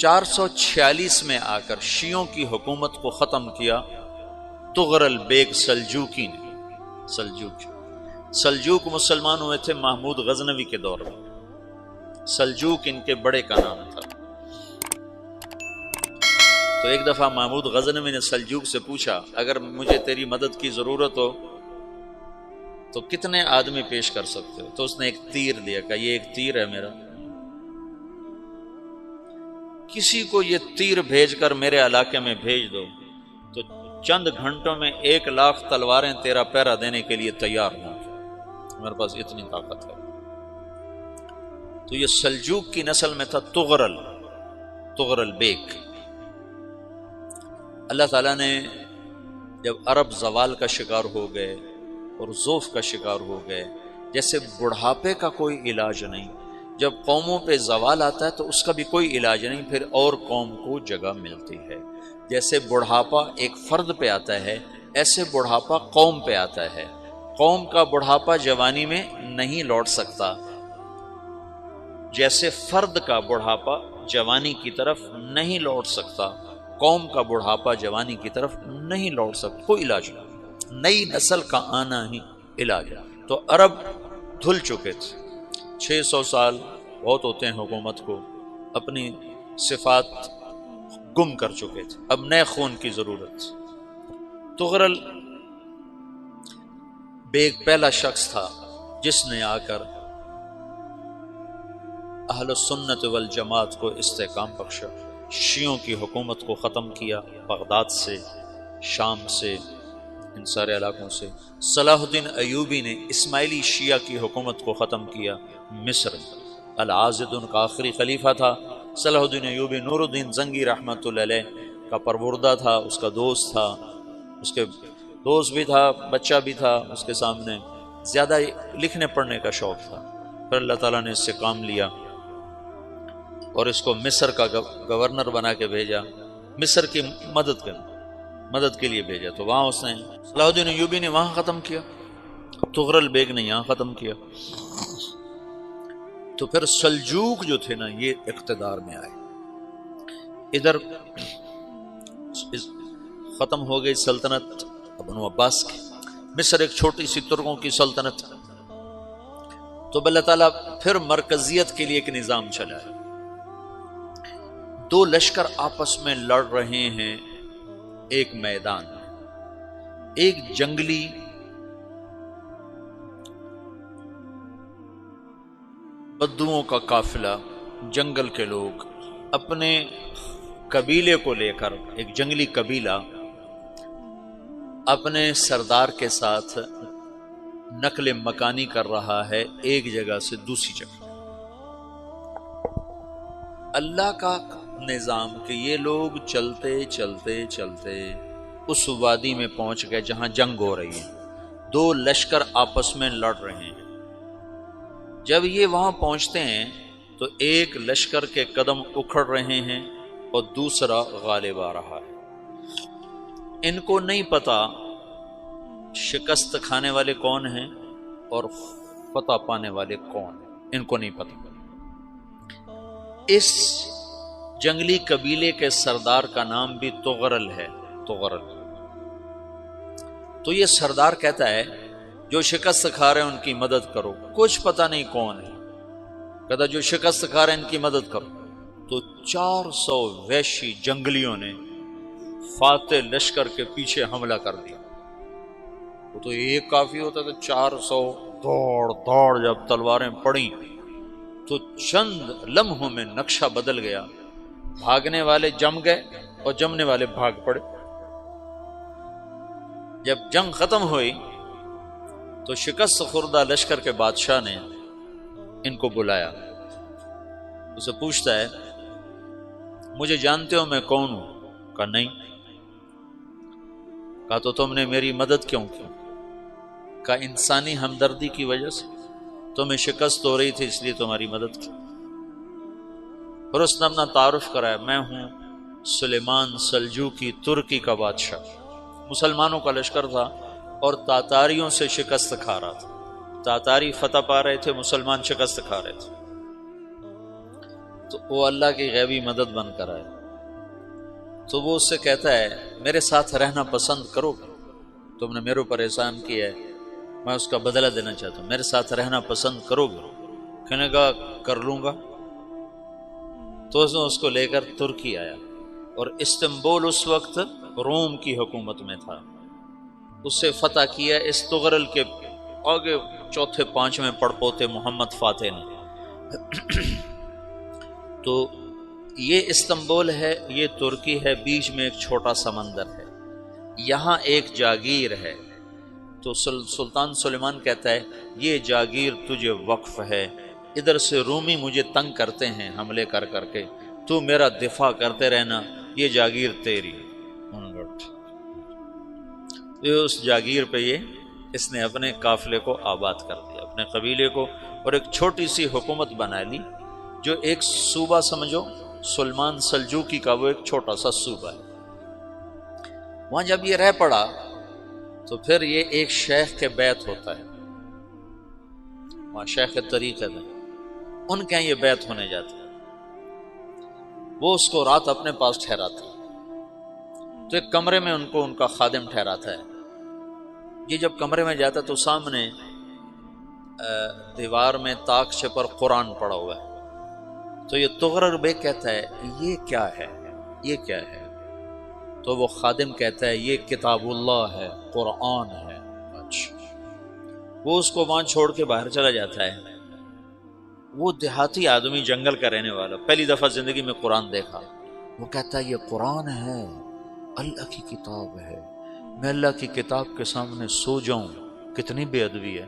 446 میں آ کر شیعوں کی حکومت کو ختم کیا تغرل بیگ سلجوکی نے۔ سلجوک مسلمان ہوئے تھے محمود غزنوی کے دور میں، سلجوک ان کے بڑے کا نام تھا۔ تو ایک دفعہ محمود غزنوی نے سلجوک سے پوچھا اگر مجھے تیری مدد کی ضرورت ہو تو کتنے آدمی پیش کر سکتے ہو؟ تو اس نے ایک تیر دیا، کہا یہ ایک تیر ہے میرا، کسی کو یہ تیر بھیج کر میرے علاقے میں بھیج دو تو چند گھنٹوں میں 1,00,000 تلواریں تیرا پیرا دینے کے لیے تیار ہوں، میرے پاس اتنی طاقت ہے۔ تو یہ سلجوک کی نسل میں تھا تغرل بیگ۔ اللہ تعالیٰ نے جب عرب زوال کا شکار ہو گئے اور ضعف کا شکار ہو گئے، جیسے بڑھاپے کا کوئی علاج نہیں، جب قوموں پہ زوال آتا ہے تو اس کا بھی کوئی علاج نہیں، پھر اور قوم کو جگہ ملتی ہے۔ جیسے بڑھاپا ایک فرد پہ آتا ہے، ایسے بڑھاپا قوم پہ آتا ہے۔ قوم کا بڑھاپا جوانی میں نہیں لوٹ سکتا، جیسے فرد کا بڑھاپا جوانی کی طرف نہیں لوٹ سکتا، قوم کا بڑھاپا جوانی کی طرف نہیں لوٹ سکتا، کوئی علاج نہیں، نئی نسل کا آنا ہی علاج ہے۔ تو عرب دھل چکے تھے، 600 سال بہت ہوتے ہیں حکومت کو، اپنی صفات گم کر چکے تھے، اب نئے خون کی ضرورت تھی۔ تغرل بیگ پہلا شخص تھا جس نے آ کر اہل السنت والجماعت کو استحکام بخشا، شیعوں کی حکومت کو ختم کیا، بغداد سے، شام سے، ان سارے علاقوں سے۔ صلاح الدین ایوبی نے اسماعیلی شیعہ کی حکومت کو ختم کیا، مصر۔ العاضد ان کا آخری خلیفہ تھا صلاح الدین ایوبی، نور الدین زنگی رحمۃ اللہ علیہ کا پروردہ تھا، اس کا دوست تھا، اس کے دوست بھی تھا، بچہ بھی تھا اس کے سامنے، زیادہ لکھنے پڑھنے کا شوق تھا۔ پھر اللہ تعالیٰ نے اس سے کام لیا اور اس کو مصر کا گورنر بنا کے بھیجا، مصر کی مدد کے لیے بھیجا، تو وہاں اس نے صلاح الدین ایوبی نے وہاں ختم کیا، تغرل بیگ نے یہاں ختم کیا۔ تو پھر سلجوک جو تھے نا یہ اقتدار میں آئے، ادھر ختم ہو گئی سلطنت بنو عباس کی، مصر ایک چھوٹی سی ترکوں کی سلطنت، تو اللہ تعالیٰ پھر مرکزیت کے لیے ایک نظام چلایا۔ دو لشکر آپس میں لڑ رہے ہیں ایک میدان میں، ایک جنگلی بدوؤں کا قافلہ، جنگل کے لوگ اپنے قبیلے کو لے کر، ایک جنگلی قبیلہ اپنے سردار کے ساتھ نقل مکانی کر رہا ہے ایک جگہ سے دوسری جگہ۔ اللہ کا نظام کہ یہ لوگ چلتے چلتے چلتے اس وادی میں پہنچ گئے جہاں جنگ ہو رہی ہے، دو لشکر آپس میں لڑ رہے ہیں۔ جب یہ وہاں پہنچتے ہیں تو ایک لشکر کے قدم اکھڑ رہے ہیں اور دوسرا غالب آ رہا ہے۔ ان کو نہیں پتا شکست کھانے والے کون ہیں اور فتح پانے والے کون ہیں، ان کو نہیں پتا۔ اس جنگلی قبیلے کے سردار کا نام بھی تغرل ہے، تغرل۔ تو یہ سردار کہتا ہے جو شکست کھا رہے ہیں ان کی مدد کرو، کچھ پتہ نہیں کون ہے، کہتا جو شکست کھا رہے ہیں ان کی مدد کرو۔ تو 400 وحشی جنگلیوں نے فاتح لشکر کے پیچھے حملہ کر دیا۔ وہ تو ایک کافی ہوتا تھا، 400 دوڑ دوڑ جب تلواریں پڑیں تو چند لمحوں میں نقشہ بدل گیا، بھاگنے والے جم گئے اور جمنے والے بھاگ پڑے۔ جب جنگ ختم ہوئی تو شکست خوردہ لشکر کے بادشاہ نے ان کو بلایا، اسے پوچھتا ہے مجھے جانتے ہو میں کون ہوں؟ کہا نہیں۔ کہا تو تم نے میری مدد کیوں کی؟ کہا انسانی ہمدردی کی وجہ سے، تمہیں شکست ہو رہی تھی اس لیے تمہاری مدد کی۔ اور اس نے اپنا تعارف کرایا، میں ہوں سلیمان سلجوکی، ترکی کا بادشاہ۔ مسلمانوں کا لشکر تھا اور تاتاریوں سے شکست کھا رہا تھا، تاتاری فتح پا رہے تھے، مسلمان شکست کھا رہے تھے۔ تو وہ اللہ کی غیبی مدد بن کر آئے، تو وہ اس سے کہتا ہے میرے ساتھ رہنا پسند کرو گے؟ تم نے میرے اوپر احسان کیا ہے، میں اس کا بدلہ دینا چاہتا ہوں، میرے ساتھ رہنا پسند کرو گے؟ کہنے کا کر لوں گا۔ تو اس نے اس کو لے کر ترکی آیا، اور استنبول اس وقت روم کی حکومت میں تھا، اسے فتح کیا اس تغرل کے آگے چوتھے پانچویں پڑپوتے محمد فاتح نے۔ تو یہ استنبول ہے، یہ ترکی ہے، بیچ میں ایک چھوٹا سمندر ہے، یہاں ایک جاگیر ہے۔ تو سلطان سلیمان کہتا ہے یہ جاگیر تجھے وقف ہے، ادھر سے رومی مجھے تنگ کرتے ہیں حملے کر کر کے، تو میرا دفاع کرتے رہنا، یہ جاگیر تیری۔ یہ اس جاگیر پہ اس نے اپنے قافلے کو آباد کر دیا، اپنے قبیلے کو، اور ایک چھوٹی سی حکومت بنا لی، جو ایک صوبہ سمجھو، سلمان سلجوقی کا وہ ایک چھوٹا سا صوبہ ہے۔ وہاں جب یہ رہ پڑا تو پھر یہ ایک شیخ کے بیت ہوتا ہے، وہاں شیخ طریقت ہے، ان کے یہ بیت ہونے جاتا ہے، وہ اس کو رات اپنے پاس ٹھہراتا ہے، تو ایک کمرے میں ان کا خادم ٹھہراتا ہے۔ یہ جب کمرے میں جاتا ہے تو سامنے دیوار میں تاکچے پر قرآن پڑا ہوا ہے، تو یہ تغرل بیگ کہتا ہے یہ کیا ہے، یہ کیا ہے؟ تو وہ خادم کہتا ہے یہ کتاب اللہ ہے، قرآن ہے۔ اچھا، وہ اس کو وہاں چھوڑ کے باہر چلا جاتا ہے۔ وہ دیہاتی آدمی، جنگل کا رہنے والا، پہلی دفعہ زندگی میں قرآن دیکھا، وہ کہتا ہے یہ قرآن ہے، اللہ کی کتاب ہے، میں اللہ کی کتاب کے سامنے سو جاؤں، کتنی بے ادبی ہے۔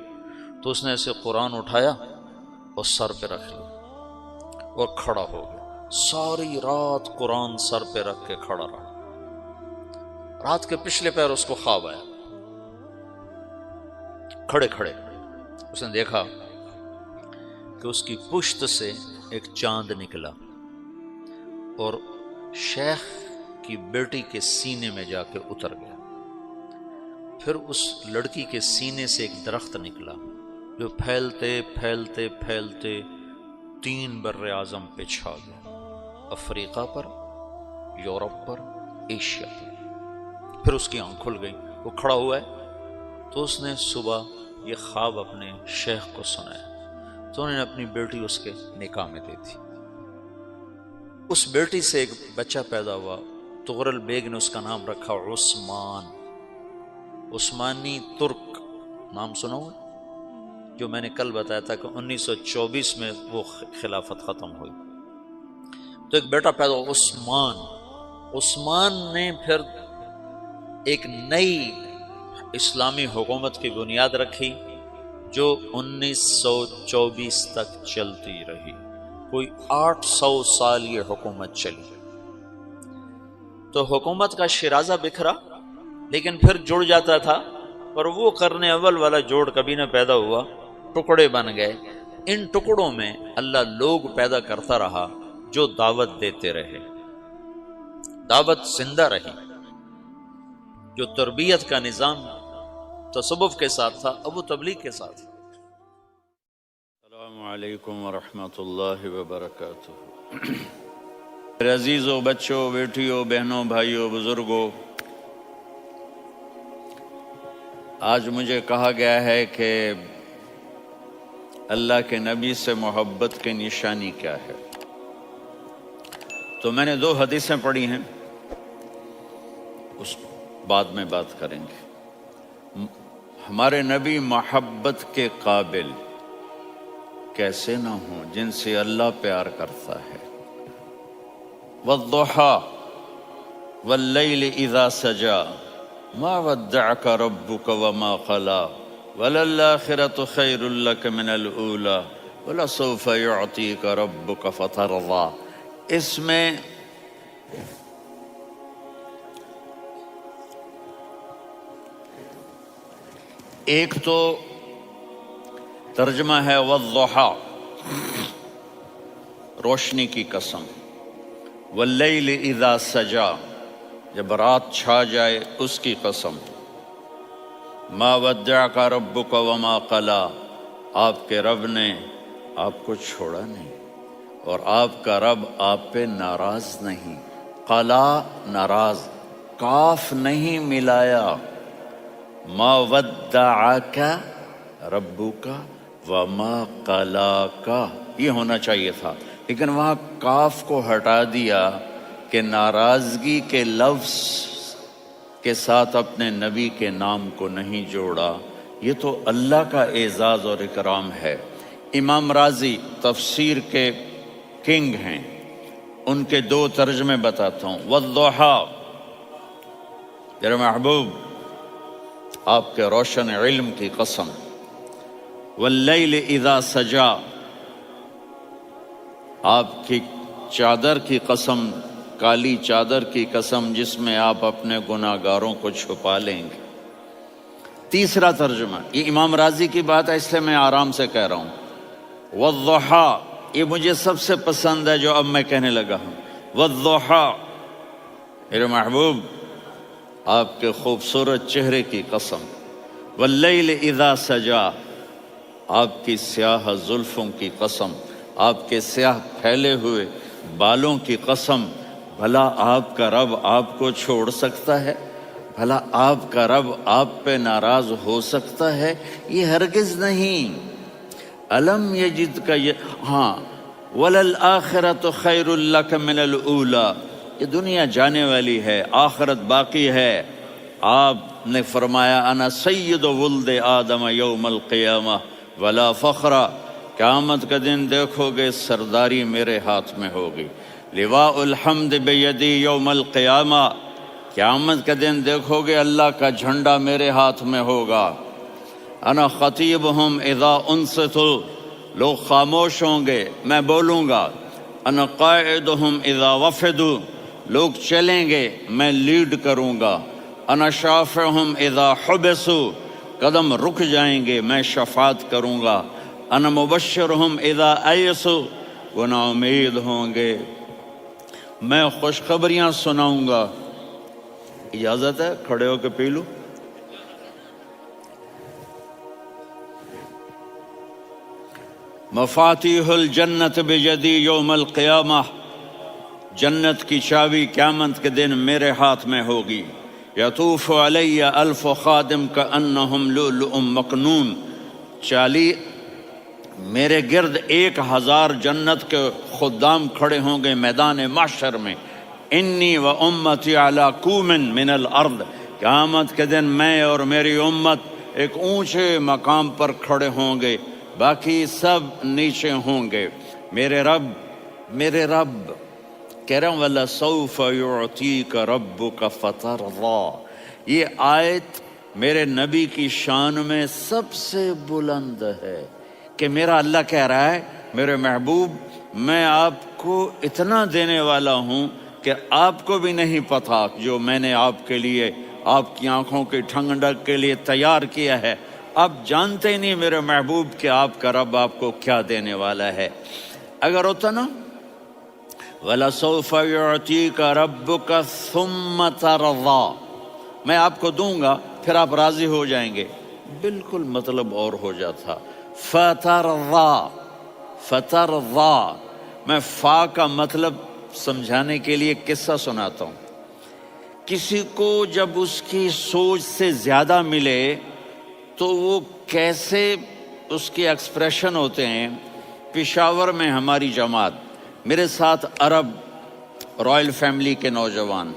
تو اس نے ایسے قرآن اٹھایا اور سر پہ رکھ لیا اور کھڑا ہو گیا، ساری رات قرآن سر پہ رکھ کے کھڑا رہا۔ رات کے پچھلے پہر اس کو خواب آیا، کھڑے کھڑے اس نے دیکھا کہ اس کی پشت سے ایک چاند نکلا اور شیخ کی بیٹی کے سینے میں جا کے اتر گیا، پھر اس لڑکی کے سینے سے ایک درخت نکلا جو پھیلتے پھیلتے پھیلتے 3 بر اعظم پہ چھا گیا، افریقہ پر، یورپ پر، ایشیا پر۔ پھر اس کی آنکھ کھل گئی، وہ کھڑا ہوا ہے، تو اس نے صبح یہ خواب اپنے شیخ کو سنایا، تو انہوں نے اپنی بیٹی اس کے نکاح میں دے دی۔ اس بیٹی سے ایک بچہ پیدا ہوا، تغرل بیگ نے اس کا نام رکھا عثمان، عثمانی ترک نام سنا ہوا، جو میں نے کل بتایا تھا کہ 1924 میں وہ خلافت ختم ہوئی۔ تو ایک بیٹا پیدا ہوا عثمان۔ عثمان نے پھر ایک نئی اسلامی حکومت کی بنیاد رکھی جو 1924 تک چلتی رہی، کوئی 800 سال یہ حکومت چلی۔ تو حکومت کا شرازہ بکھرا، لیکن پھر جڑ جاتا تھا، اور وہ قرن اول والا جوڑ کبھی نہ پیدا ہوا، ٹکڑے بن گئے۔ ان ٹکڑوں میں اللہ لوگ پیدا کرتا رہا جو دعوت دیتے رہے، دعوت زندہ رہی، جو تربیت کا نظام تصوف کے ساتھ تھا اب وہ تبلیغ کے ساتھ۔ السلام علیکم ورحمۃ اللہ وبرکاتہ۔ میرے عزیزوں، بچوں، بیٹیوں، بہنوں، بھائیوں، بزرگوں، آج مجھے کہا گیا ہے کہ اللہ کے نبی سے محبت کی نشانی کیا ہے، تو میں نے 2 حدیثیں پڑھی ہیں، اس بعد میں بات کریں گے۔ ہمارے نبی محبت کے قابل کیسے نہ ہوں جن سے اللہ پیار کرتا ہے۔ والضحیٰ واللیل اذا سجا ما ودعک ربک وما قلی وللآخرۃ خیر لک من الاولی ولسوف یعطیک ربک فترضی۔ اس میں ایک تو ترجمہ ہے والضحیٰ، روشنی کی قسم، واللیل اذا سجا، جب رات چھا جائے اس کی قسم، ما ودعک ربک وما قلی، آپ کے رب نے آپ کو چھوڑا نہیں، اور آپ کا رب آپ پہ ناراض نہیں. قلا ناراض، کاف نہیں ملایا. ما ودعک ربک وما قلاک، یہ ہونا چاہیے تھا، لیکن وہاں کاف کو ہٹا دیا کہ ناراضگی کے لفظ کے ساتھ اپنے نبی کے نام کو نہیں جوڑا. یہ تو اللہ کا اعزاز اور اکرام ہے. امام رازی تفسیر کے کنگ ہیں، ان کے 2 ترجمے بتاتا ہوں. والضحیٰ، میرے محبوب آپ کے روشن علم کی قسم. واللیل اذا سجا، آپ کی چادر کی قسم، کالی چادر کی قسم جس میں آپ اپنے گناہ گاروں کو چھپا لیں گے. تیسرا ترجمہ، یہ امام راضی کی بات ہے اس لیے میں آرام سے کہہ رہا ہوں. والضحیٰ، یہ مجھے سب سے پسند ہے جو اب میں کہنے لگا ہوں. والضحیٰ، میرے محبوب آپ کے خوبصورت چہرے کی قسم. واللیل اذا سجا، آپ کی سیاہ زلفوں کی قسم، آپ کے سیاہ پھیلے ہوئے بالوں کی قسم. بھلا آپ کا رب آپ کو چھوڑ سکتا ہے؟ بھلا آپ کا رب آپ پہ ناراض ہو سکتا ہے؟ یہ ہرگز نہیں. الم یجد کا ہاں وللآخرۃ خیر لک من الاولی، یہ دنیا جانے والی ہے، آخرت باقی ہے. آپ نے فرمایا انا سید ولد آدم یوم القیامہ ولا فخر، قیامت کا دن دیکھو گے سرداری میرے ہاتھ میں ہوگی. لواء الحمد بیدی یوم القیامہ، قیامت کا دن دیکھو گے اللہ کا جھنڈا میرے ہاتھ میں ہوگا. انا خطیبہم اذا انصتوا، لوگ خاموش ہوں گے میں بولوں گا. انا قائدہم اذا وفدوا، لوگ چلیں گے میں لیڈ کروں گا. انا شافعہم اذا حبسوا، قدم رک جائیں گے میں شفاعت کروں گا. انا مبشرہم اذا ایسوا، وہ نا امید ہوں گے میں خوشخبریاں سناؤں گا. اجازت ہے کھڑے ہو کے پی لوں؟ مفاتیح الجنت بیدی یوم القیامہ، جنت کی چابی قیامت کے دن میرے ہاتھ میں ہوگی. یطوف علی الف خادم کانہم لؤلؤ مکنون، میرے گرد 1000 جنت کے خدام کھڑے ہوں گے میدان محشر میں. انی و امتی علی کوم من الارض، قیامت کے دن میں اور میری امت ایک اونچے مقام پر کھڑے ہوں گے، باقی سب نیچے ہوں گے. میرے رب کہہ رہا ہوں وَلَسَوْفَ يُعْطِيكَ رَبُّكَ فَتَرْضَىٰ، یہ آیت میرے نبی کی شان میں سب سے بلند ہے کہ میرا اللہ کہہ رہا ہے میرے محبوب میں آپ کو اتنا دینے والا ہوں کہ آپ کو بھی نہیں پتا جو میں نے آپ کے لیے، آپ کی آنکھوں کی ٹھنڈک کے لیے تیار کیا ہے. آپ جانتے ہی نہیں میرے محبوب کہ آپ کا رب آپ کو کیا دینے والا ہے. اگر ہوتا نا وَلَسَوْفَ يُعْطِيكَ رَبُّكَ ثُمَّ تَرْضَىٰ، میں آپ کو دوں گا پھر آپ راضی ہو جائیں گے، بالکل مطلب اور ہو جاتا. فترضا، میں فا کا مطلب سمجھانے کے لیے قصہ سناتا ہوں. کسی کو جب اس کی سوچ سے زیادہ ملے تو وہ کیسے اس کے ایکسپریشن ہوتے ہیں. پشاور میں ہماری جماعت، میرے ساتھ عرب رائل فیملی کے نوجوان،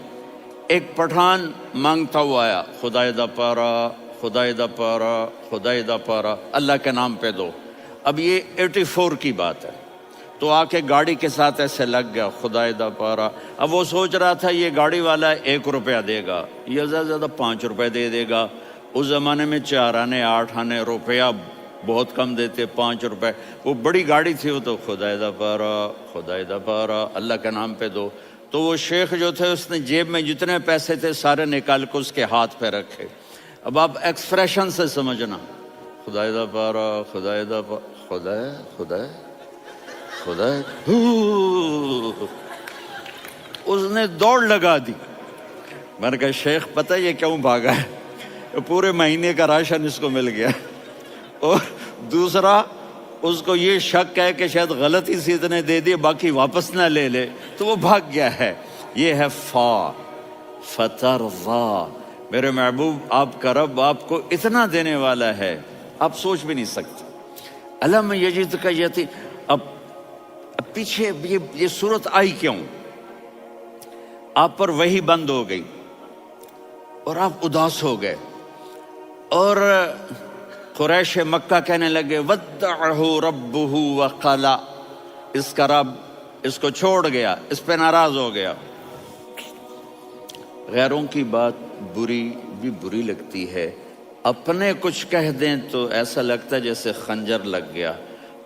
ایک پٹھان مانگتا ہوا آیا خدای دا پارا، خدای دا پارا، خدای دا پارا، اللہ کے نام پہ دو. اب یہ 84 کی بات ہے، تو آ کے گاڑی کے ساتھ ایسے لگ گیا خدای دا پارا. اب وہ سوچ رہا تھا یہ گاڑی والا 1 روپیہ دے گا، یہ زیادہ زیادہ 5 روپے دے گا. اس زمانے میں 4 آنے 8 آنے روپیہ بہت کم دیتے، 5 روپے. وہ بڑی گاڑی تھی، وہ تو خدای دا پارا، خدای دا پارا، اللہ کے نام پہ دو. تو وہ شیخ جو تھے اس نے جیب میں جتنے پیسے تھے سارے نکال کے اس کے ہاتھ پہ رکھے. اب آپ ایکسپریشن سے سمجھنا، خدای دا پارا، خدای دا پارا، خدای خدای خدای. اس نے دوڑ لگا دی. میں نے کہا شیخ پتہ یہ کیوں بھاگا ہے؟ پورے مہینے کا راشن اس کو مل گیا. اور دوسرا اس کو یہ شک ہے کہ شاید غلطی سے اتنے دے دیے باقی واپس نہ لے لے، تو وہ بھاگ گیا ہے۔ یہ ہے فا، فترضا، میرے محبوب آپ کا رب آپ کو اتنا دینے والا ہے آپ سوچ بھی نہیں سکتے۔ الم یجد کا یتیم، اب پیچھے یہ صورت آئی کیوں؟ آپ پر وحی بند ہو گئی اور آپ اداس ہو گئے، اور قریش مکہ کہنے لگے ودعہ ربہ وقلا، اس کا رب اس کو چھوڑ گیا، اس پہ ناراض ہو گیا۔ غیروں کی بات بری لگتی ہے، اپنے کچھ کہہ دیں تو ایسا لگتا ہے جیسے خنجر لگ گیا۔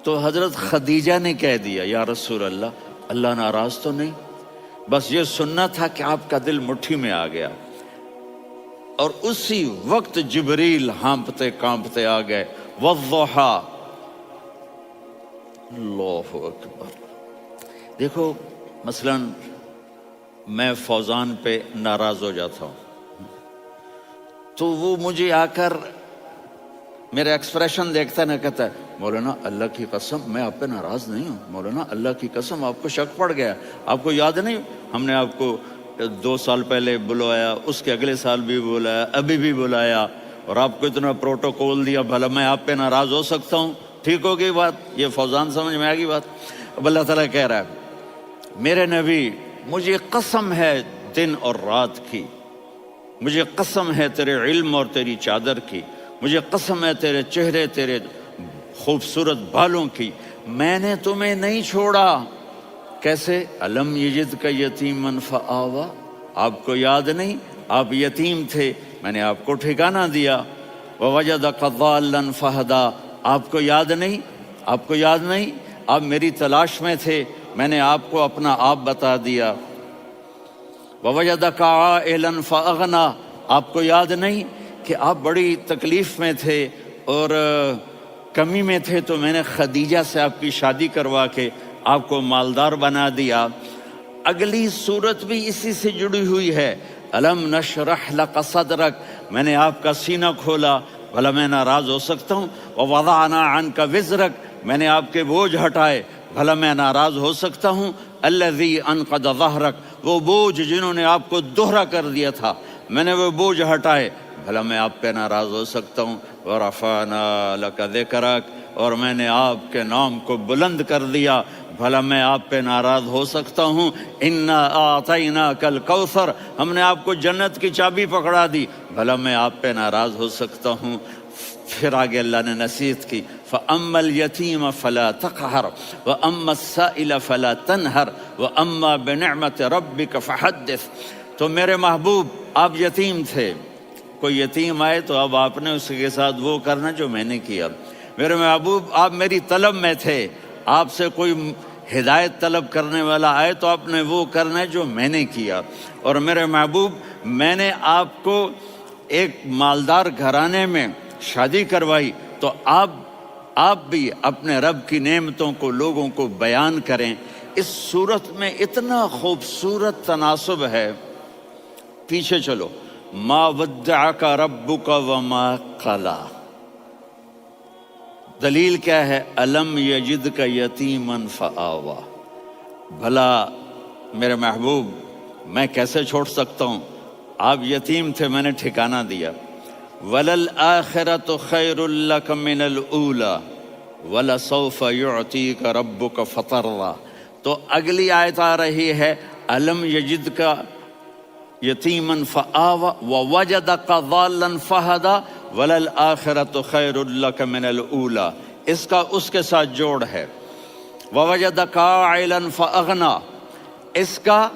تو حضرت خدیجہ نے کہہ دیا یا رسول اللہ، اللہ ناراض تو نہیں؟ بس یہ سننا تھا کہ آپ کا دل مٹھی میں آ گیا۔ اور اسی وقت جبریل ہانپتے کانپتے آ گئے، والضحی، اللہ اکبر۔ دیکھو مثلا میں فوزان پہ ناراض ہو جاتا ہوں تو وہ مجھے آ کر میرا ایکسپریشن دیکھتا ہے نا، کہتا ہے مولانا اللہ کی قسم میں آپ پہ ناراض نہیں ہوں، مولانا اللہ کی قسم آپ کو شک پڑ گیا، آپ کو یاد نہیں ہم نے آپ کو 2 سال پہلے بلایا، اس کے اگلے سال بھی بلایا، ابھی بھی بلایا، اور آپ کو اتنا پروٹوکول دیا، بھلا میں آپ پہ ناراض ہو سکتا ہوں؟ ٹھیک ہو گئی بات، یہ فوزان سمجھ میں آ گئی بات۔ اب اللہ تعالیٰ کہہ رہا ہے میرے نبی مجھے قسم ہے دن اور رات کی، مجھے قسم ہے تیرے علم اور تیری چادر کی، مجھے قسم ہے تیرے چہرے تیرے خوبصورت بالوں کی، میں نے تمہیں نہیں چھوڑا۔ کیسے؟ الم یجد کا یتیمن فآوا، آپ کو یاد نہیں آپ یتیم تھے، میں نے آپ کو ٹھکانہ دیا۔ ووجدک ضالا فہدا، آپ کو یاد نہیں، آپ کو یاد نہیں آپ میری تلاش میں تھے، میں نے آپ کو اپنا آپ بتا دیا۔ ووجدک عائلا فاغنا، آپ کو یاد نہیں کہ آپ بڑی تکلیف میں تھے اور کمی میں تھے، تو میں نے خدیجہ سے آپ کی شادی کروا کے آپ کو مالدار بنا دیا۔ اگلی صورت بھی اسی سے جڑی ہوئی ہے، الم نشرح لک صدرک، میں نے آپ کا سینہ کھولا، بھلا میں ناراض ہو سکتا ہوں؟ ووضعنا عنک وزرک، میں نے آپ کے بوجھ ہٹائے، بھلا میں ناراض ہو سکتا ہوں؟ الذی انقض ظہرک، وہ بوجھ جنہوں نے آپ کو دوہرا کر دیا تھا، میں نے وہ بوجھ ہٹائے، بھلا میں آپ پہ ناراض ہو سکتا ہوں؟ ورفعنا لک ذکرک، اور میں نے آپ کے نام کو بلند کر دیا، بھلا میں آپ پہ ناراض ہو سکتا ہوں؟ انا اعطیناک الکوثر، ہم نے آپ کو جنت کی چابی پکڑا دی، بھلا میں آپ پہ ناراض ہو سکتا ہوں؟ پھر آگے اللہ نے نصیحت کی، فَأَمَّا الْيَتِيمَ فَلَا تَقْهَرْ وَأَمَّا السَّائِلَ فَلَا تَنْهَرْ وَأَمَّا بِنِعْمَةِ رَبِّكَ فَحَدِّثْ۔ تو میرے محبوب آپ یتیم تھے، کوئی یتیم آئے تو اب آپ نے اس کے ساتھ وہ کرنا جو میں نے کیا۔ میرے محبوب آپ میری طلب میں تھے، آپ سے کوئی ہدایت طلب کرنے والا آئے تو آپ نے وہ کرنا ہے جو میں نے کیا۔ اور میرے محبوب میں نے آپ کو ایک مالدار گھرانے میں شادی کروائی، تو آپ بھی اپنے رب کی نعمتوں کو لوگوں کو بیان کریں۔ اس صورت میں اتنا خوبصورت تناسب ہے، پیچھے چلو، ما ودعک ربک وما قلی، دلیل کیا ہے؟ الم یجدک یتیما فآوا، بھلا میرے محبوب میں کیسے چھوڑ سکتا ہوں؟ آپ یتیم تھے، میں نے ٹھکانہ دیا۔ وَلَلْآخِرَةُ خَيْرٌ لَكَ مِنَ الْأُولَى وَلَسَوْفَ يُعْطِيكَ رَبُّكَ فَتَرْضَىٰ۔ تو اگلی آیت آ رہی ہے، الم یجدک یتیما فآوا ووجدک ضالا فہدا وَلَلْآخِرَةُ خَيْرٌ لَكَ مِنَ الْأُولَىٰ، اس کا اس کے ساتھ جوڑ ہے۔ وَوَجَدَكَ عَائِلًا فَأَغْنَىٰ، اس کا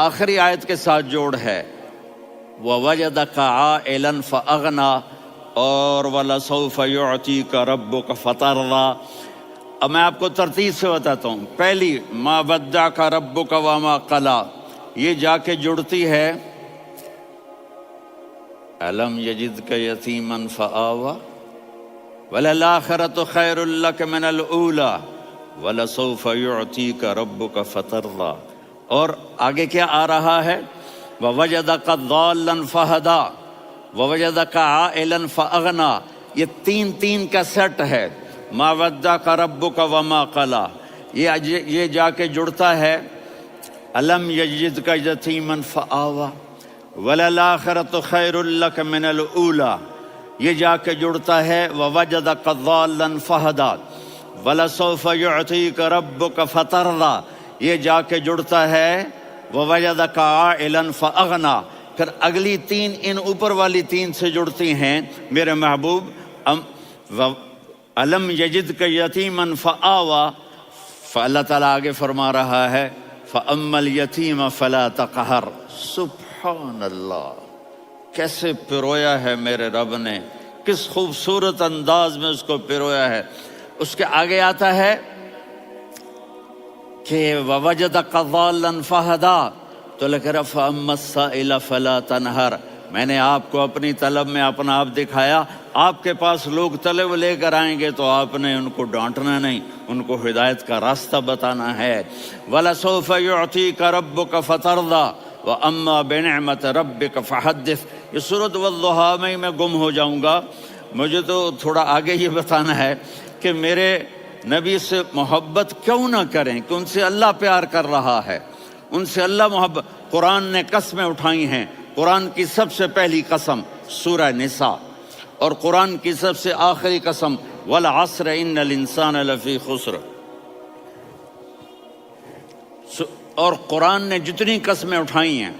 آخری آیت کے ساتھ جوڑ ہے، وَوَجَدَكَ عَائِلًا فَأَغْنَىٰ اور وَلَسَوْفَ يُعْطِيكَ رَبُّكَ فَتَرْضَىٰ۔ اب میں آپ کو ترتیب سے بتاتا ہوں۔ پہلی مَا وَدَّعَكَ رَبُّكَ وَمَا قَلَىٰ، یہ جا کے جڑتی ہے الم یجدک یتیما فآوا وَلَلْآخِرَةُ خَيْرٌ لَكَ مِنَ الْأُولَىٰ وَلَسَوْفَ يُعْطِيكَ رَبُّكَ فَتَرْضَىٰ۔ اور آگے کیا آ رہا ہے؟ وَوَجَدَكَ ضَالًّا فَهَدَىٰ وَوَجَدَكَ عَائِلًا فَأَغْنَىٰ، یہ تین کا سیٹ ہے۔ ما ودعک ربک وما قلی، یہ جا کے جڑتا ہے الم یجدک یتیما فآوی وللآخرۃ خیر لک من الاولی، یہ جا کے جڑتا ہے ووجدک ضالا فہدی ولسوف یعطیک ربک فترضی، یہ جا کے جڑتا ہے ووجدک عائلا فاغنی۔ پھر اگلی تین ان اوپر والی تین سے جڑتی ہیں میرے محبوب، الم یجدک یتیما فآوی، فاللہ تعالیٰ آگے فرما رہا ہے فاما الیتیم فلا تقہر۔ سبحان اللہ، کیسے پرویا ہے میرے رب نے، کس خوبصورت انداز میں اس کو پرویا ہے۔ اس کے آگے آتا ہے کہ ووجدک ضالا فہدی، تو لکھ رہا فاما السائل فلا تنہر، میں نے آپ کو اپنی طلب میں اپنا آپ دکھایا، آپ کے پاس لوگ طلب لے کر آئیں گے تو آپ نے ان کو ڈانٹنا نہیں، ان کو ہدایت کا راستہ بتانا ہے۔ وَلَسَوْفَ يُعْطِيكَ رَبُّكَ فَتَرْضَىٰ وَأَمَّا بِنِعْمَةِ رَبِّكَ فَحَدِّثْ۔ یہ سورۃ والضحیٰ میں گم ہو جاؤں گا، مجھے تو تھوڑا آگے یہ بتانا ہے کہ میرے نبی سے محبت کیوں نہ کریں، کہ ان سے اللہ پیار کر رہا ہے، ان سے اللہ محبت۔ قرآن نے قسمیں اٹھائی ہیں، قرآن کی سب سے پہلی قسم سورہ نساء، اور قرآن کی سب سے آخری قسم والعصر ان الانسان لفی خسر۔ اور قرآن نے جتنی قسمیں اٹھائی ہیں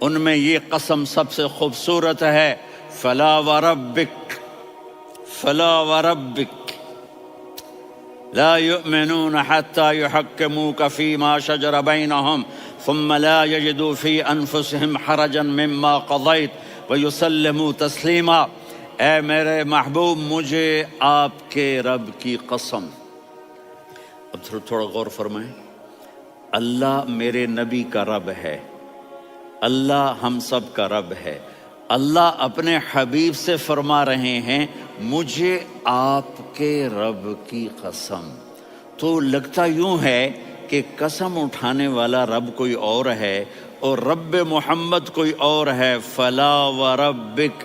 ان میں یہ قسم سب سے خوبصورت ہے، فلا وربک، فلا وربک لا يؤمنون حتى يحكموك فيما شجر بينهم ثم لا يجدوا في انفسهم حرجا مما قضيت ويسلموا تسلیما۔ اے میرے محبوب، مجھے آپ کے رب کی قسم۔ اب تھوڑا غور فرمائیں، اللہ میرے نبی کا رب ہے، اللہ ہم سب کا رب ہے، اللہ اپنے حبیب سے فرما رہے ہیں مجھے آپ کے رب کی قسم۔ تو لگتا یوں ہے کہ قسم اٹھانے والا رب کوئی اور ہے اور رب محمد کوئی اور ہے۔ فلا وربک،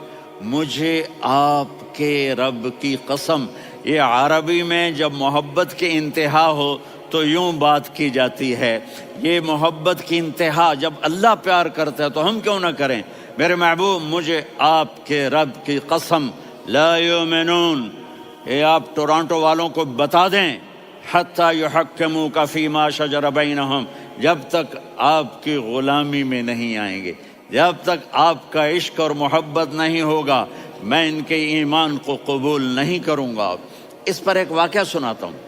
مجھے آپ کے رب کی قسم۔ یہ عربی میں جب محبت کی انتہا ہو تو یوں بات کی جاتی ہے، یہ محبت کی انتہا جب اللہ پیار کرتا ہے تو ہم کیوں نہ کریں۔ میرے محبوب، مجھے آپ کے رب کی قسم، لا یؤمنون، یہ آپ ٹورانٹو والوں کو بتا دیں، حتی یحکموک فیما شجر بینہم، جب تک آپ کی غلامی میں نہیں آئیں گے، جب تک آپ کا عشق اور محبت نہیں ہوگا، میں ان کے ایمان کو قبول نہیں کروں گا۔ اس پر ایک واقعہ سناتا ہوں۔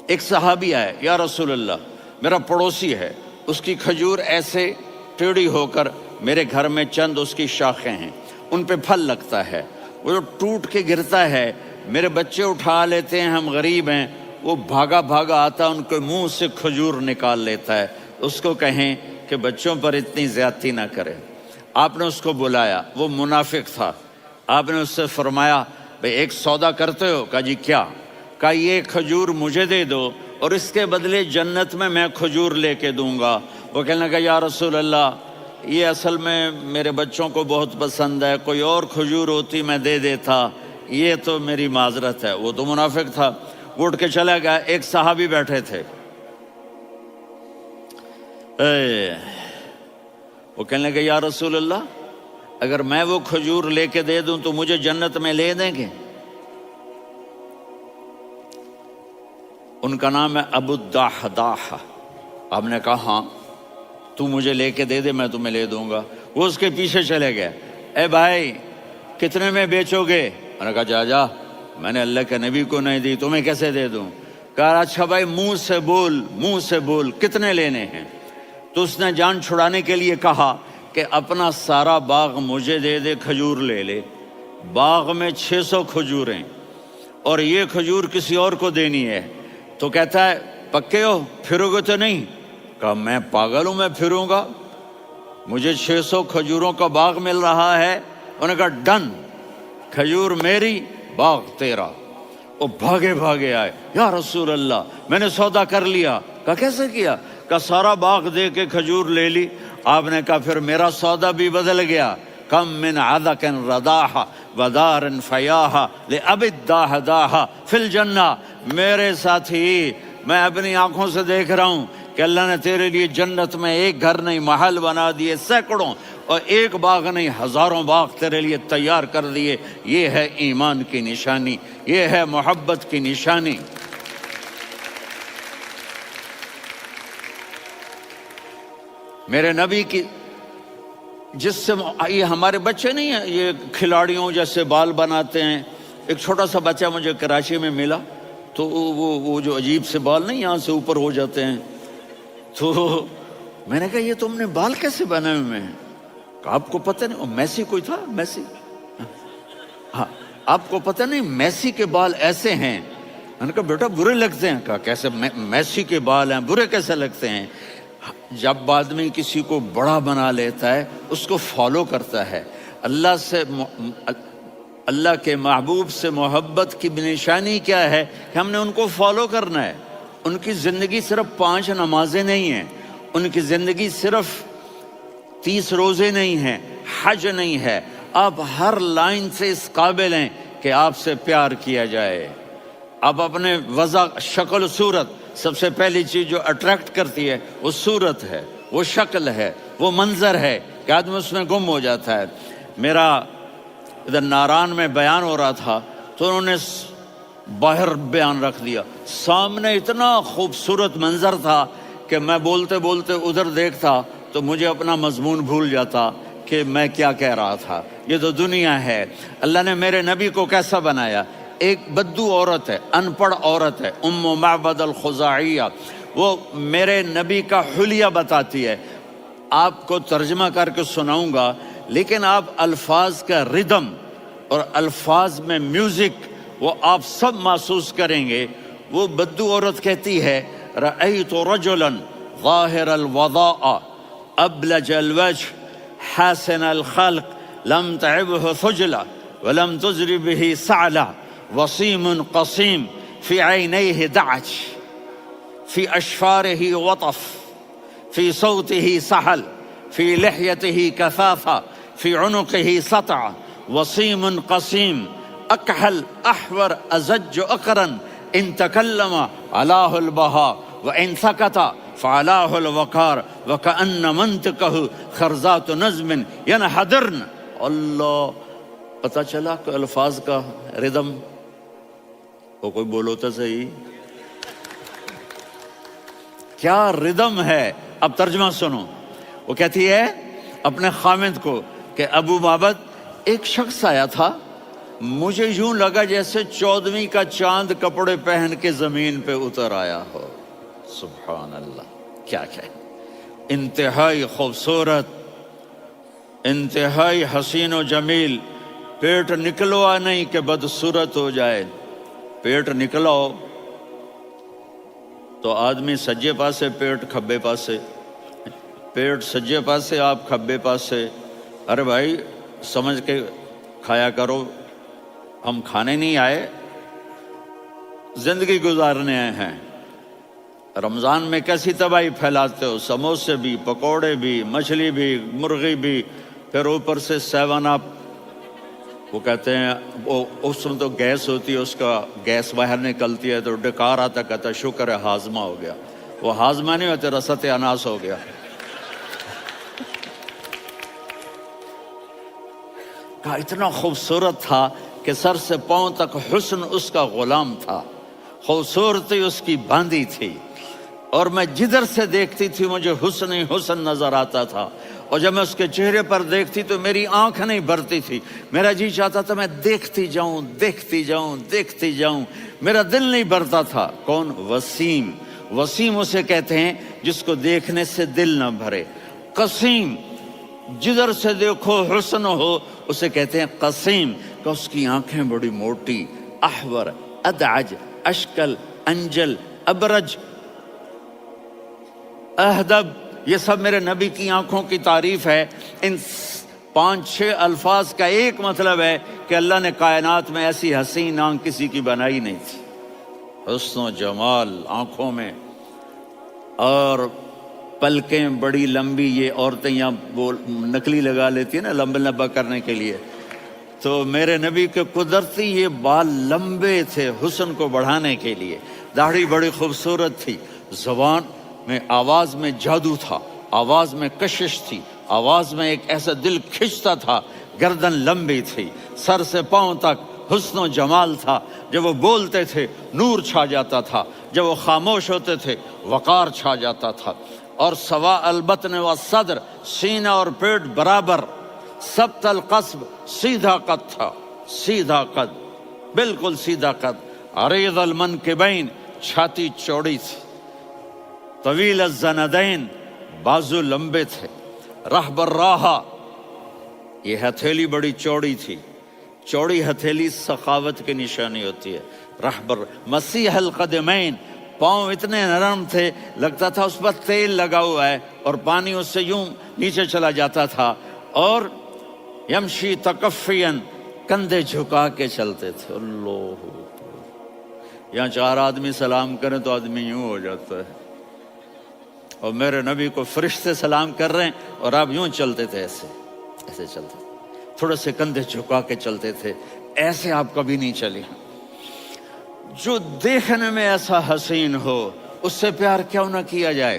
ایک صحابی آئے، یا رسول اللہ، میرا پڑوسی ہے، اس کی کھجور ایسے ٹیڑھی ہو کر میرے گھر میں چند اس کی شاخیں ہیں، ان پہ پھل لگتا ہے، وہ جو ٹوٹ کے گرتا ہے، میرے بچے اٹھا لیتے ہیں، ہم غریب ہیں، وہ بھاگا بھاگا آتا ان کے منہ سے کھجور نکال لیتا ہے۔ اس کو کہیں کہ بچوں پر اتنی زیادتی نہ کریں۔ آپ نے اس کو بلایا، وہ منافق تھا، آپ نے اس سے فرمایا بھئی ایک سودا کرتے ہو؟ کہا جی کیا؟ کہا یہ کھجور مجھے دے دو اور اس کے بدلے جنت میں کھجور لے کے دوں گا۔ وہ کہنے لگا یا رسول اللہ، یہ اصل میں میرے بچوں کو بہت پسند ہے، کوئی اور کھجور ہوتی میں دے دیتا، یہ تو میری معذرت ہے۔ وہ تو منافق تھا، وہ اٹھ کے چلا گیا۔ ایک صحابی بیٹھے تھے، وہ کہنے لگے یا رسول اللہ، اگر میں وہ کھجور لے کے دے دوں تو مجھے جنت میں لے دیں گے؟ ان کا نام ہے ابو الدحداح۔ آپ نے کہا ہاں، تو مجھے لے کے دے دے، میں تمہیں لے دوں گا۔ وہ اس کے پیچھے چلے گئے، اے بھائی کتنے میں بیچو گے؟ میں نے کہا جا جا، میں نے اللہ کے نبی کو نہیں دی، تمہیں کیسے دے دوں؟ کہا اچھا بھائی منہ سے بول، منہ سے بول، کتنے لینے ہیں؟ تو اس نے جان چھڑانے کے لیے کہا کہ اپنا سارا باغ مجھے دے دے، کھجور لے لے۔ باغ میں 600 کھجوریں اور یہ کھجور کسی اور کو دینی ہے۔ تو کہتا ہے پکے ہو، پھرو گے تو نہیں؟ کہا میں پاگل ہوں، میں پھروں گا؟ مجھے 600 کھجوروں کا باغ مل رہا ہے۔ انہوں نے کہا ڈن، کھجور میری، باغ تیرا۔ وہ بھاگے بھاگے آئے، یا رسول اللہ میں نے سودا کر لیا۔ کہا کیسے کیا؟ کہا سارا باغ دے کے کھجور لے لی۔ آپ نے کہا پھر میرا سودا بھی بدل گیا، کم من عذق رداح ودار فیاح لأب الداہ داہ فی الجنہ. میرے ساتھی، میں اپنی آنکھوں سے دیکھ رہا ہوں کہ اللہ نے تیرے لیے جنت میں ایک گھر نہیں محل بنا دیے سینکڑوں، اور ایک باغ نہیں ہزاروں باغ تیرے لیے تیار کر دیے. یہ ہے ایمان کی نشانی، یہ ہے محبت کی نشانی. میرے نبی کی جس سے یہ ہمارے بچے نہیں ہیں، یہ کھلاڑیوں جیسے بال بناتے ہیں. ایک چھوٹا سا بچہ مجھے کراچی میں ملا، تو وہ جو عجیب سے بال نہیں یہاں سے اوپر ہو جاتے ہیں، تو میں نے کہا یہ تم نے بال کیسے بنائے ہوئے ہیں؟ آپ کو پتہ نہیں، میسی کوئی تھا، میسی، ہاں آپ کو پتہ نہیں میسی کے بال ایسے ہیں؟ میں نے کہا بیٹا برے لگتے ہیں. کہا کیسے؟ میسی کے بال ہیں برے کیسے لگتے ہیں؟ جب آدمی کسی کو بڑا بنا لیتا ہے اس کو فالو کرتا ہے. اللہ کے محبوب سے محبت کی نشانی کیا ہے کہ ہم نے ان کو فالو کرنا ہے. ان کی زندگی صرف 5 نمازیں نہیں ہیں، ان کی زندگی صرف 30 روزے نہیں ہیں، حج نہیں ہے. آپ ہر لائن سے اس قابل ہیں کہ آپ سے پیار کیا جائے. آپ اپنے وضع، شکل، صورت، سب سے پہلی چیز جو اٹریکٹ کرتی ہے وہ صورت ہے، وہ شکل ہے، وہ منظر ہے کہ آدمی اس میں گم ہو جاتا ہے. میرا ادھر ناران میں بیان ہو رہا تھا تو انہوں نے باہر بیان رکھ دیا. سامنے اتنا خوبصورت منظر تھا کہ میں بولتے بولتے ادھر دیکھتا تو مجھے اپنا مضمون بھول جاتا کہ میں کیا کہہ رہا تھا. یہ تو دنیا ہے. اللہ نے میرے نبی کو کیسا بنایا؟ ایک بدو عورت ہے، ان پڑھ عورت ہے، ام معبد الخزاعیہ، وہ میرے نبی کا حلیہ بتاتی ہے. آپ کو ترجمہ کر کے سناؤں گا، لیکن آپ الفاظ کا ردم اور الفاظ میں میوزک وہ آپ سب محسوس کریں گے. وہ بدو عورت کہتی ہے رأیت رجلا ظاہر الوضاء ابلج الوجه حاسن الخلق لم تعبه ثجلة ولم تزر به سعلة وصيم قصيم في عينيه دعج في أشفاره وطف في صوته سحل في لحيته كثافة في عنقه سطع وصيم قصيم أكحل أحور أزج أقرن إن تكلم علاه البهاء وإن سكت فعلاه الوقار وكأن منطقه خرزات نظم ينحدرن. اللہ، پتہ چلا کہ الفاظ کا ردم. وہ کوئی بولو تو صحیح، کیا ردم ہے. اب ترجمہ سنو. وہ کہتی ہے اپنے خامند کو کہ ابو معبد، ایک شخص آیا تھا، مجھے یوں لگا جیسے 14ویں کا چاند کپڑے پہن کے زمین پہ اتر آیا ہو. سبحان اللہ، کیا کہے. انتہائی خوبصورت، انتہائی حسین و جمیل. پیٹ نکلوا نہیں کہ بدصورت ہو جائے. پیٹ نکلاؤ تو آدمی سجے پاسے پیٹ کھبے پاسے، پیٹ سجے پاسے آپ کھبے پاسے. ارے بھائی سمجھ کے کھایا کرو. ہم کھانے نہیں آئے، زندگی گزارنے آئے ہیں. رمضان میں کیسی تباہی پھیلاتے ہو، سموسے بھی، پکوڑے بھی، مچھلی بھی، مرغی بھی، پھر اوپر سے 7 اپ. وہ کہتے ہیں اس میں تو گیس ہوتی ہے، اس کا گیس باہر نکلتی ہے تو ڈکار آتا، کہتا شکر ہے ہاضمہ ہو گیا. وہ ہاضمہ نہیں ہوتے، رست اناس ہو گیا. کہا اتنا خوبصورت تھا کہ سر سے پاؤں تک حسن اس کا غلام تھا، خوبصورتی اس کی باندھی تھی، اور میں جدھر سے دیکھتی تھی مجھے حسن ہی حسن نظر آتا تھا. اور جب میں اس کے چہرے پر دیکھتی تو میری آنکھ نہیں بھرتی تھی، میرا جی چاہتا تھا میں دیکھتی جاؤں دیکھتی جاؤں دیکھتی جاؤں، میرا دل نہیں بھرتا تھا. کون؟ وسیم. وسیم اسے کہتے ہیں جس کو دیکھنے سے دل نہ بھرے. قسیم، جدھر سے دیکھو حسن ہو، اسے کہتے ہیں قسیم، کہ اس کی آنکھیں بڑی موٹی. احور، ادعج، اشکل، انجل، ابرج، اہدب، یہ سب میرے نبی کی آنکھوں کی تعریف ہے. ان 5-6 الفاظ کا ایک مطلب ہے کہ اللہ نے کائنات میں ایسی حسین آنکھ کسی کی بنائی نہیں تھی. حسن و جمال آنکھوں میں. اور پلکیں بڑی لمبی، یہ عورتیں یہاں نکلی لگا لیتی ہیں نا لمبا لمبا کرنے کے لیے، تو میرے نبی کے قدرتی یہ بال لمبے تھے حسن کو بڑھانے کے لیے، داڑھی بڑی خوبصورت تھی، زبان میں آواز میں جادو تھا، آواز میں کشش تھی، آواز میں ایک ایسا دل کھنچتا تھا، گردن لمبی تھی، سر سے پاؤں تک حسن و جمال تھا، جب وہ بولتے تھے نور چھا جاتا تھا، جب وہ خاموش ہوتے تھے وقار چھا جاتا تھا، اور سوا البطن و صدر، سینہ اور پیٹ برابر، سبت القصب، سیدھا قد تھا، سیدھا قد، بالکل سیدھا قد، عریض المنکبین، چھاتی چوڑی تھی، طویل الزندین، بازو لمبے تھے، رحب الراحہ، یہ ہتھیلی بڑی چوڑی تھی، چوڑی ہتھیلی سخاوت کی نشانی ہوتی ہے، رحبر، مسیح القدمین، پاؤں اتنے نرم تھے لگتا تھا اس پر تیل لگا ہوا ہے اور پانی اس سے یوں نیچے چلا جاتا تھا، اور یمشی تکفین، کندھے جھکا کے چلتے تھے، اللہ، یہاں 4 آدمی سلام کریں تو آدمی یوں ہو جاتا ہے، اور میرے نبی کو فرشتے سلام کر رہے ہیں اور آپ یوں چلتے تھے، ایسے ایسے چلتے تھے، تھوڑے سے کندھے جھکا کے چلتے تھے، ایسے آپ کبھی نہیں چلے۔ جو دیکھنے میں ایسا حسین ہو اس سے پیار کیوں نہ کیا جائے؟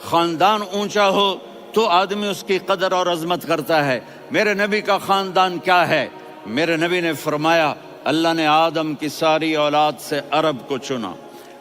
خاندان اونچا ہو تو آدمی اس کی قدر اور عظمت کرتا ہے۔ میرے نبی کا خاندان کیا ہے؟ میرے نبی نے فرمایا اللہ نے آدم کی ساری اولاد سے عرب کو چنا،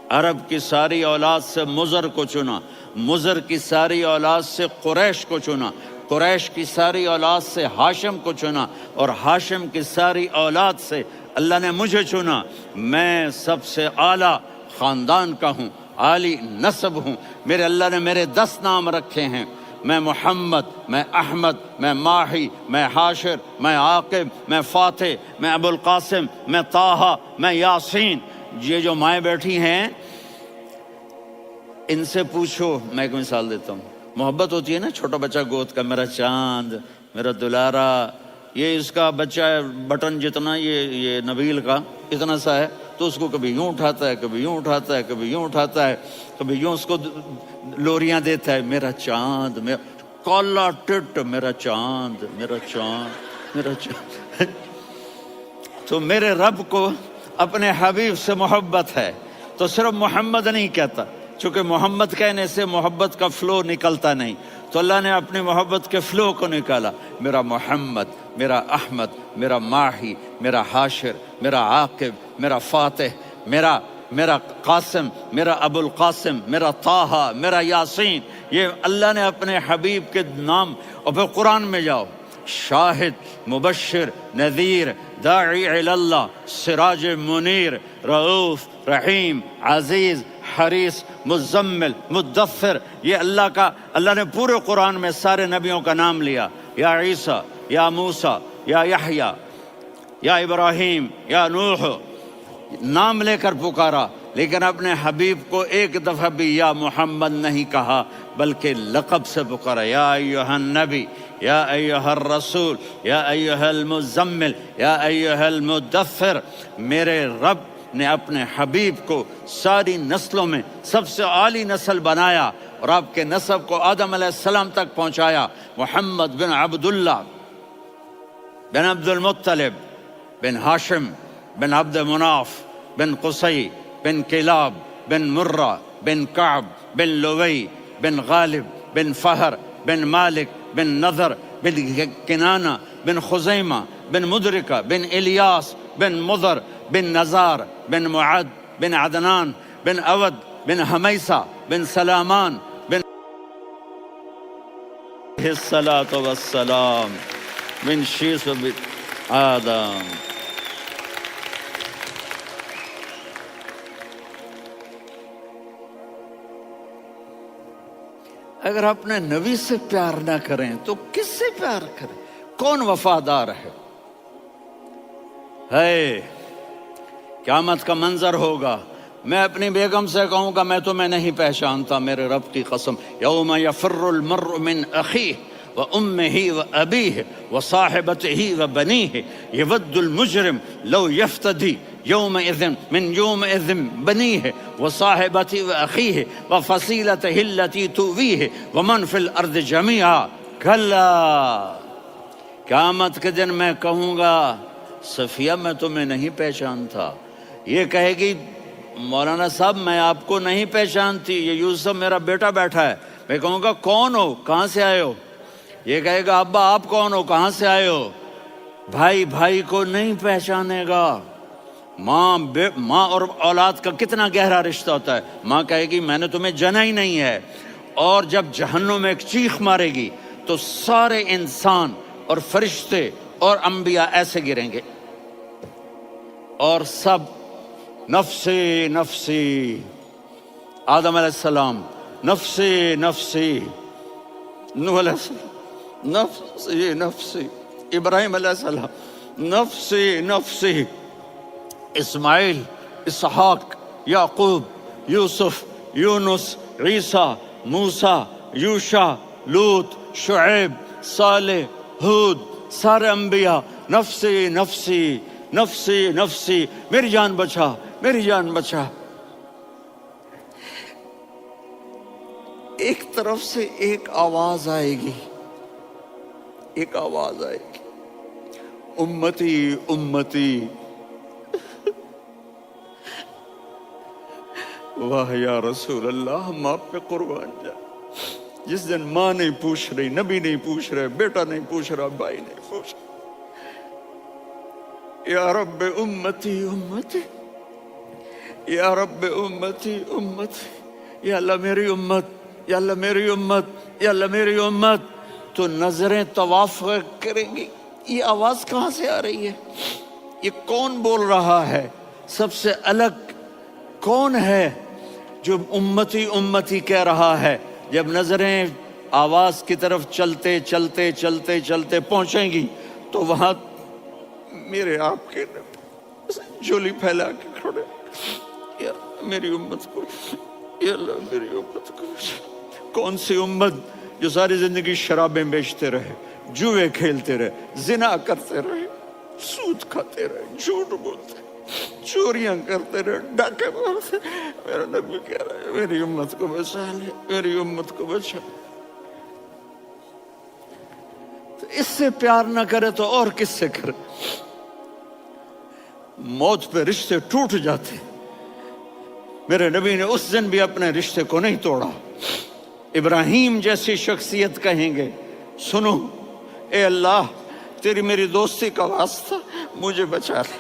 عرب کی ساری اولاد سے مضر کو چنا، مضر کی ساری اولاد سے قریش کو چنا، قریش کی ساری اولاد سے ہاشم کو چنا، اور ہاشم کی ساری اولاد سے اللہ نے مجھے چنا۔ میں سب سے اعلیٰ خاندان کا ہوں، عالی نسب ہوں۔ میرے اللہ نے میرے 10 نام رکھے ہیں، میں محمد، میں احمد، میں ماہی، میں حاشر، میں عاقب، میں فاتح، میں ابو القاسم، میں طٰہٰ، میں یاسین۔ یہ جو مائیں بیٹھی ہیں ان سے پوچھو، میں ایک مثال دیتا ہوں، محبت ہوتی ہے نا، چھوٹا بچہ گود کا، میرا چاند، میرا دلارا، یہ اس کا بچہ بٹن جتنا، یہ نبیل کا اتنا سا ہے، تو اس کو کبھی یوں اٹھاتا ہے، کبھی یوں اٹھاتا ہے، کبھی یوں اٹھاتا ہے، کبھی یوں اس کو لوریاں دیتا ہے، میرا چاند، میرا کالا ٹٹ، میرا چاند، میرا چاند، میرا چاند۔ تو میرے رب کو اپنے حبیب سے محبت ہے تو صرف محمد نہیں کہتا، چونکہ محمد کہنے سے محبت کا فلو نکلتا نہیں، تو اللہ نے اپنی محبت کے فلو کو نکالا، میرا محمد، میرا احمد، میرا ماہی، میرا حاشر، میرا عاقب، میرا فاتح، میرا قاسم، میرا ابو القاسم، میرا طٰہٰ، میرا یاسین۔ یہ اللہ نے اپنے حبیب کے نام، اور پھر قرآن میں جاؤ، شاہد، مبشر، نذیر، داعی الی اللہ، سراج منیر، رؤوف، رحیم، عزیز، حریص، مزمل، مدثر، یہ اللہ نے پورے قرآن میں سارے نبیوں کا نام لیا، یا عیسیٰ، یا موسیٰ، یا یحییٰ، یا ابراہیم، یا نوح، نام لے کر پکارا، لیکن اپنے حبیب کو ایک دفعہ بھی یا محمد نہیں کہا بلکہ لقب سے پکارا، یا ایھا النبی، یا ایھا الرسول، یا ایھا المزمل، یا ایھا المدثر۔ میرے رب نے اپنے حبیب کو ساری نسلوں میں سب سے عالی نسل بنایا اور آپ کے نسب کو آدم علیہ السلام تک پہنچایا۔ محمد بن عبداللہ بن عبد المطلب بن ہاشم بن عبد مناف بن قصی بن کلاب بن مرہ بن کعب بن لوی بن غالب بن فہر بن مالک بن نضر بن کنانہ بن خزیمہ بن مدرکہ بن الیاس بن مضر بن نزار بن معد بن عدنان بن اود بن حمیسہ بن سلامان بن الصلاۃ والسلام بن شیس بن آدم۔ اگر اپنے نبی سے پیار نہ کریں تو کس سے پیار کریں؟ کون وفادار ہے؟ قیامت کا منظر ہوگا، میں اپنی بیگم سے کہوں گا میں تمہیں نہیں پہچانتا، میرے رب کی قسم، یوم یفر المرء من اخیہ وامہ وابیہ وصاحبتہ وبنیہ یود المجرم لو یفتدی یومئذ من یومئذ بنیہ وصاحبتہ واخیہ وفصیلتہ التی تؤویہ ومن فی الارض جمیعا کلا، قیامت کے دن میں کہوں گا صفیہ میں تمہیں نہیں پہچانتا، یہ کہے گی مولانا صاحب میں آپ کو نہیں پہچانتی، یہ یوسف میرا بیٹا بیٹھا ہے، میں کہوں گا کون ہو، کہاں سے آئے ہو، یہ کہے گا ابا آپ کون ہو، کہاں سے آئے ہو، بھائی بھائی کو نہیں پہچانے گا۔ ماں اور اولاد کا کتنا گہرا رشتہ ہوتا ہے، ماں کہے گی میں نے تمہیں جنا ہی نہیں ہے، اور جب جہنم میں ایک چیخ مارے گی تو سارے انسان اور فرشتے اور انبیاء ایسے گریں گے اور سب نفسی نفسی، آدم علیہ السلام نفسی نفسی، نوح علیہ السلام نفسی نفسی، ابراہیم علیہ السلام نفسی نفسی، اسماعیل، اسحاق، یعقوب، یوسف، یونس، عیسیٰ، موسیٰ، یوشع، لوط، شعیب، صالح، ہود، سارے انبیاء نفسی نفسی نفسی نفسی، میری جان بچا میری جان بچا۔ ایک طرف سے ایک آواز آئے گی، ایک آواز آئے گی، امتی امتی، واہ یا رسول اللہ ہم آپ پہ قربان جائیں۔ جس دن ماں نہیں پوچھ رہی، نبی نہیں پوچھ رہے، بیٹا نہیں پوچھ رہا، بھائی نہیں پوچھ رہا، یا رب امتی امتی، یا رب امتی امتی، یا اللہ میری امت، یا اللہ میری امت، یا اللہ میری امت، تو نظریں طواف کریں گی، یہ آواز کہاں سے آ رہی ہے، یہ کون بول رہا ہے، سب سے الگ کون ہے جو امتی امتی کہہ رہا ہے؟ جب نظریں آواز کی طرف چلتے چلتے چلتے چلتے پہنچیں گی تو وہاں میرے آپ کے جھولی پھیلا کے کھڑے، یا میری امت کو، یا اللہ میری امت کو۔ کون سی امت جو ساری زندگی شرابیں بیچتے رہے، جوئے کھیلتے رہے، زنا کرتے رہے، سود کھاتے رہے، جھوٹ بولتے، چوریاں کرتے رہے، ڈاکے مارتے، میرا نبی کہہ رہا ہے میری امت کو بچا لے، میری امت کو بچا۔ تو اس سے پیار نہ کرے تو اور کس سے کرے؟ موت پہ رشتے ٹوٹ جاتے، میرے نبی نے اس دن بھی اپنے رشتے کو نہیں توڑا۔ ابراہیم جیسی شخصیت کہیں گے سنو اے اللہ تیری میری دوستی کا واسطہ مجھے بچا لے،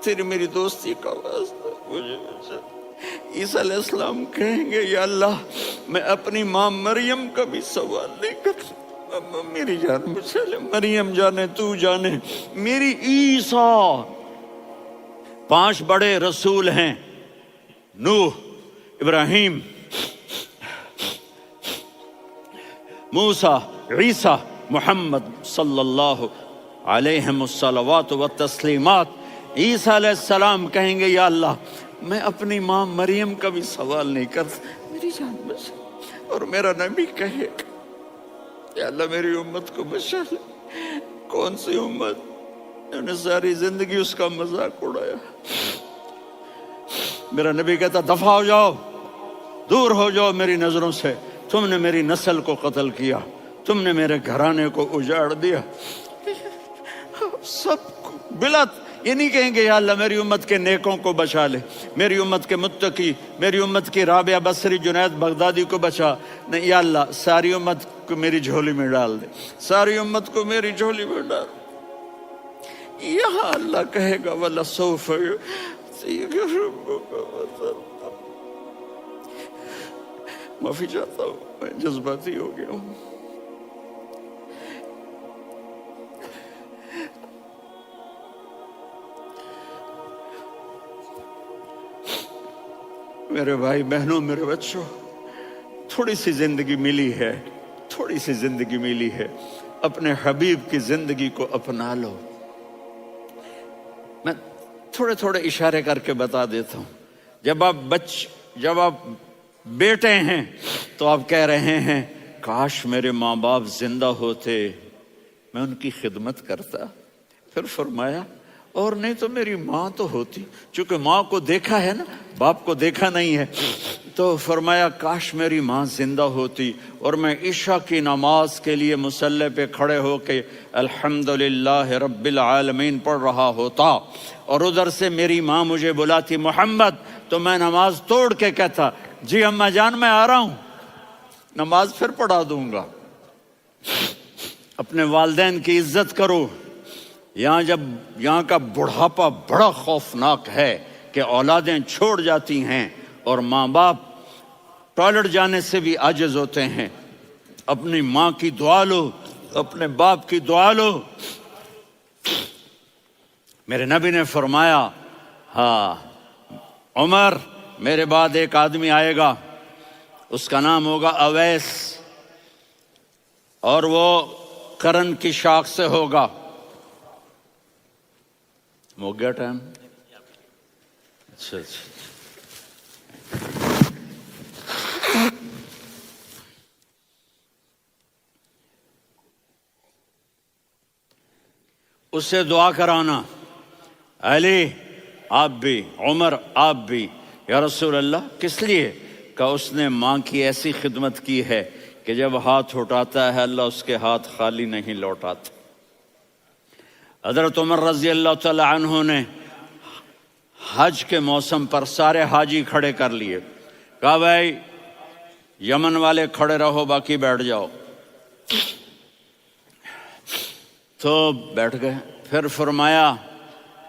تیری میری دوستی کا واسطہ مجھے بچا لے۔ عیسیٰ علیہ السلام کہیں گے یا اللہ میں اپنی ماں مریم کا بھی سوال نہیں کرتا، میری جان بچا لے، مریم جانے تو جانے میری عیسیٰ۔ 5 بڑے رسول ہیں، نوح، ابراہیم، موسیٰ، عیسیٰ، محمد صلی اللہ علیہ الصلوات والتسلیمات۔ عیسیٰ علیہ السلام کہیں گے یا اللہ میں اپنی ماں مریم کا بھی سوال نہیں کرتا، میری جان بچا۔ اور میرا نبی کہے یا اللہ میری امت کو بچا لے۔ کون سی امت انہوں نے ساری زندگی اس کا مذاق اڑایا؟ میرا نبی کہتا دفع ہو جاؤ، دور ہو جاؤ میری نظروں سے، تم نے میری نسل کو قتل کیا، تم نے میرے گھرانے کو اجاڑ دیا۔ سب بلا یہ نہیں کہیں گے یا اللہ میری امت کے نیکوں کو بچا لے، میری امت کے متقی، میری امت کی رابعہ بصری، جنید بغدادی کو بچا، نہیں یا اللہ ساری امت کو میری جھولی میں ڈال دے، ساری امت کو میری جھولی میں ڈال دے۔ یہاں اللہ کہے گا وَلَسَوْفَ يُعْطِيكَ رَبُّكَ فَتَرْضَىٰ۔ معافی چاہتا ہوں میں جذباتی ہو گیا ہوں۔ میرے بھائی بہنوں، میرے بچوں، تھوڑی سی زندگی ملی ہے، تھوڑی سی زندگی ملی ہے، اپنے حبیب کی زندگی کو اپنا لو۔ میں تھوڑے تھوڑے اشارے کر کے بتا دیتا ہوں۔ جب آپ بیٹے ہیں تو آپ کہہ رہے ہیں کاش میرے ماں باپ زندہ ہوتے، میں ان کی خدمت کرتا۔ پھر فرمایا اور نہیں تو میری ماں تو ہوتی، چونکہ ماں کو دیکھا ہے نا، باپ کو دیکھا نہیں ہے، تو فرمایا کاش میری ماں زندہ ہوتی اور میں عشاء کی نماز کے لیے مصلی پہ کھڑے ہو کے الحمدللہ رب العالمین پڑھ رہا ہوتا، اور ادھر سے میری ماں مجھے بلاتی محمد، تو میں نماز توڑ کے کہتا جی اماں جان میں آ رہا ہوں، نماز پھر پڑھا دوں گا۔ اپنے والدین کی عزت کرو۔ یہاں کا بڑھاپا بڑا خوفناک ہے کہ اولادیں چھوڑ جاتی ہیں اور ماں باپ ٹوائلٹ جانے سے بھی عاجز ہوتے ہیں۔ اپنی ماں کی دعا لو، اپنے باپ کی دعا لو۔ میرے نبی نے فرمایا ہاں عمر میرے بعد ایک آدمی آئے گا، اس کا نام ہوگا اویس، اور وہ کرن کی شاخ سے ہوگا۔ ہو گیا ٹائم؟ اچھا اس سے دعا کرانا، علی آپ بھی، عمر آپ بھی۔ یا رسول اللہ کس لیے؟ کہ اس نے ماں کی ایسی خدمت کی ہے کہ جب ہاتھ اٹھاتا ہے اللہ اس کے ہاتھ خالی نہیں لوٹاتا۔ حضرت عمر رضی اللہ تعالی عنہ نے حج کے موسم پر سارے حاجی کھڑے کر لیے، کہا بھائی یمن والے کھڑے رہو باقی بیٹھ جاؤ، تو بیٹھ گئے۔ پھر فرمایا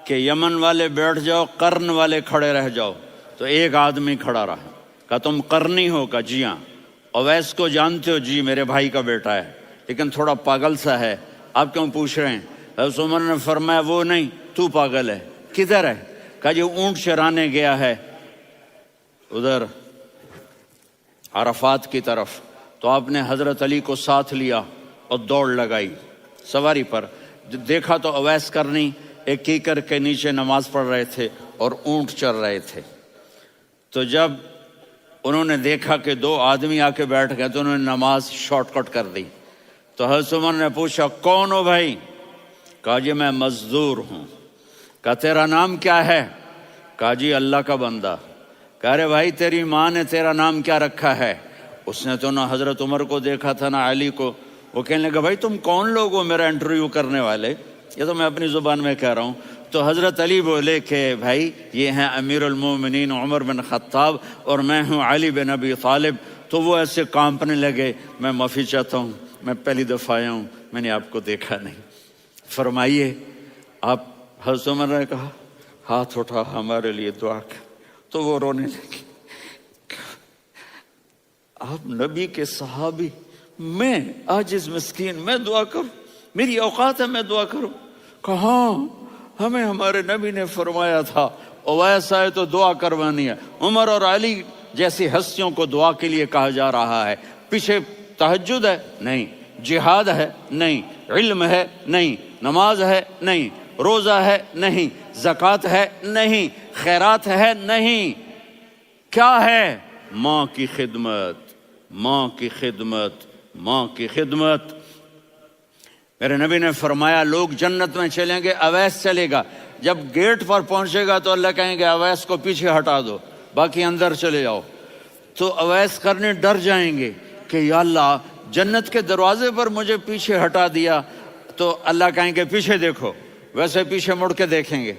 کہ یمن والے بیٹھ جاؤ، قرن والے کھڑے رہ جاؤ، تو ایک آدمی کھڑا رہا، کہا تم قرنی ہو؟ کہا جی ہاں۔ اویس کو جانتے ہو؟ جی میرے بھائی کا بیٹا ہے لیکن تھوڑا پاگل سا ہے، آپ کیوں پوچھ رہے ہیں؟ حضرت عمر نے فرمایا وہ نہیں، تو پاگل ہے۔ کدھر ہے؟ کہا جی اونٹ چرانے گیا ہے ادھر عرفات کی طرف۔ تو آپ نے حضرت علی کو ساتھ لیا اور دوڑ لگائی سواری پر۔ دیکھا تو اویس کرنی ایک کیکر کے نیچے نماز پڑھ رہے تھے اور اونٹ چر رہے تھے۔ تو جب انہوں نے دیکھا کہ دو آدمی آ کے بیٹھ گئے تو انہوں نے نماز شارٹ کٹ کر دی۔ تو حضرت عمر نے پوچھا کون ہو بھائی؟ کہا جی میں مزدور ہوں۔ کہا تیرا نام کیا ہے؟ کہا جی اللہ کا بندہ۔ کہا رے بھائی تیری ماں نے تیرا نام کیا رکھا ہے؟ اس نے تو نہ حضرت عمر کو دیکھا تھا نہ علی کو۔ وہ کہنے لگا بھائی تم کون لوگ ہو میرا انٹرویو کرنے والے؟ یہ تو میں اپنی زبان میں کہہ رہا ہوں۔ تو حضرت علی بولے کہ بھائی یہ ہیں امیر المومنین عمر بن خطاب اور میں ہوں علی بن ابی طالب۔ تو وہ ایسے کانپنے لگے، میں معافی چاہتا ہوں، میں پہلی دفعہ آیا ہوں، میں نے آپ کو دیکھا نہیں، فرمائیے آپ۔ حضرت عمر نے کہا ہاتھ اٹھا ہمارے لیے دعا کر۔ تو وہ رونے لگے، آپ نبی کے صحابی، میں عاجز مسکین میں دعا کروں؟ میری اوقات ہے میں دعا کروں؟ کہاں ہمیں ہمارے نبی نے فرمایا تھا اویس آئے تو دعا کروانی ہے۔ عمر اور علی جیسی ہستیوں کو دعا کے لیے کہا جا رہا ہے۔ پیچھے تہجد ہے؟ نہیں۔ جہاد ہے؟ نہیں۔ علم ہے؟ نہیں۔ نماز ہے؟ نہیں۔ روزہ ہے؟ نہیں۔ زکوٰۃ ہے؟ نہیں۔ خیرات ہے؟ نہیں۔ کیا ہے؟ ماں کی خدمت، ماں کی خدمت، ماں کی خدمت۔ میرے نبی نے فرمایا لوگ جنت میں چلیں گے، اویس چلے گا، جب گیٹ پر پہنچے گا تو اللہ کہیں گے اویس کو پیچھے ہٹا دو، باقی اندر چلے جاؤ۔ تو اویس کرنے ڈر جائیں گے کہ یا اللہ جنت کے دروازے پر مجھے پیچھے ہٹا دیا، تو اللہ کہیں گے پیچھے دیکھو، ویسے پیچھے مڑ کے دیکھیں گے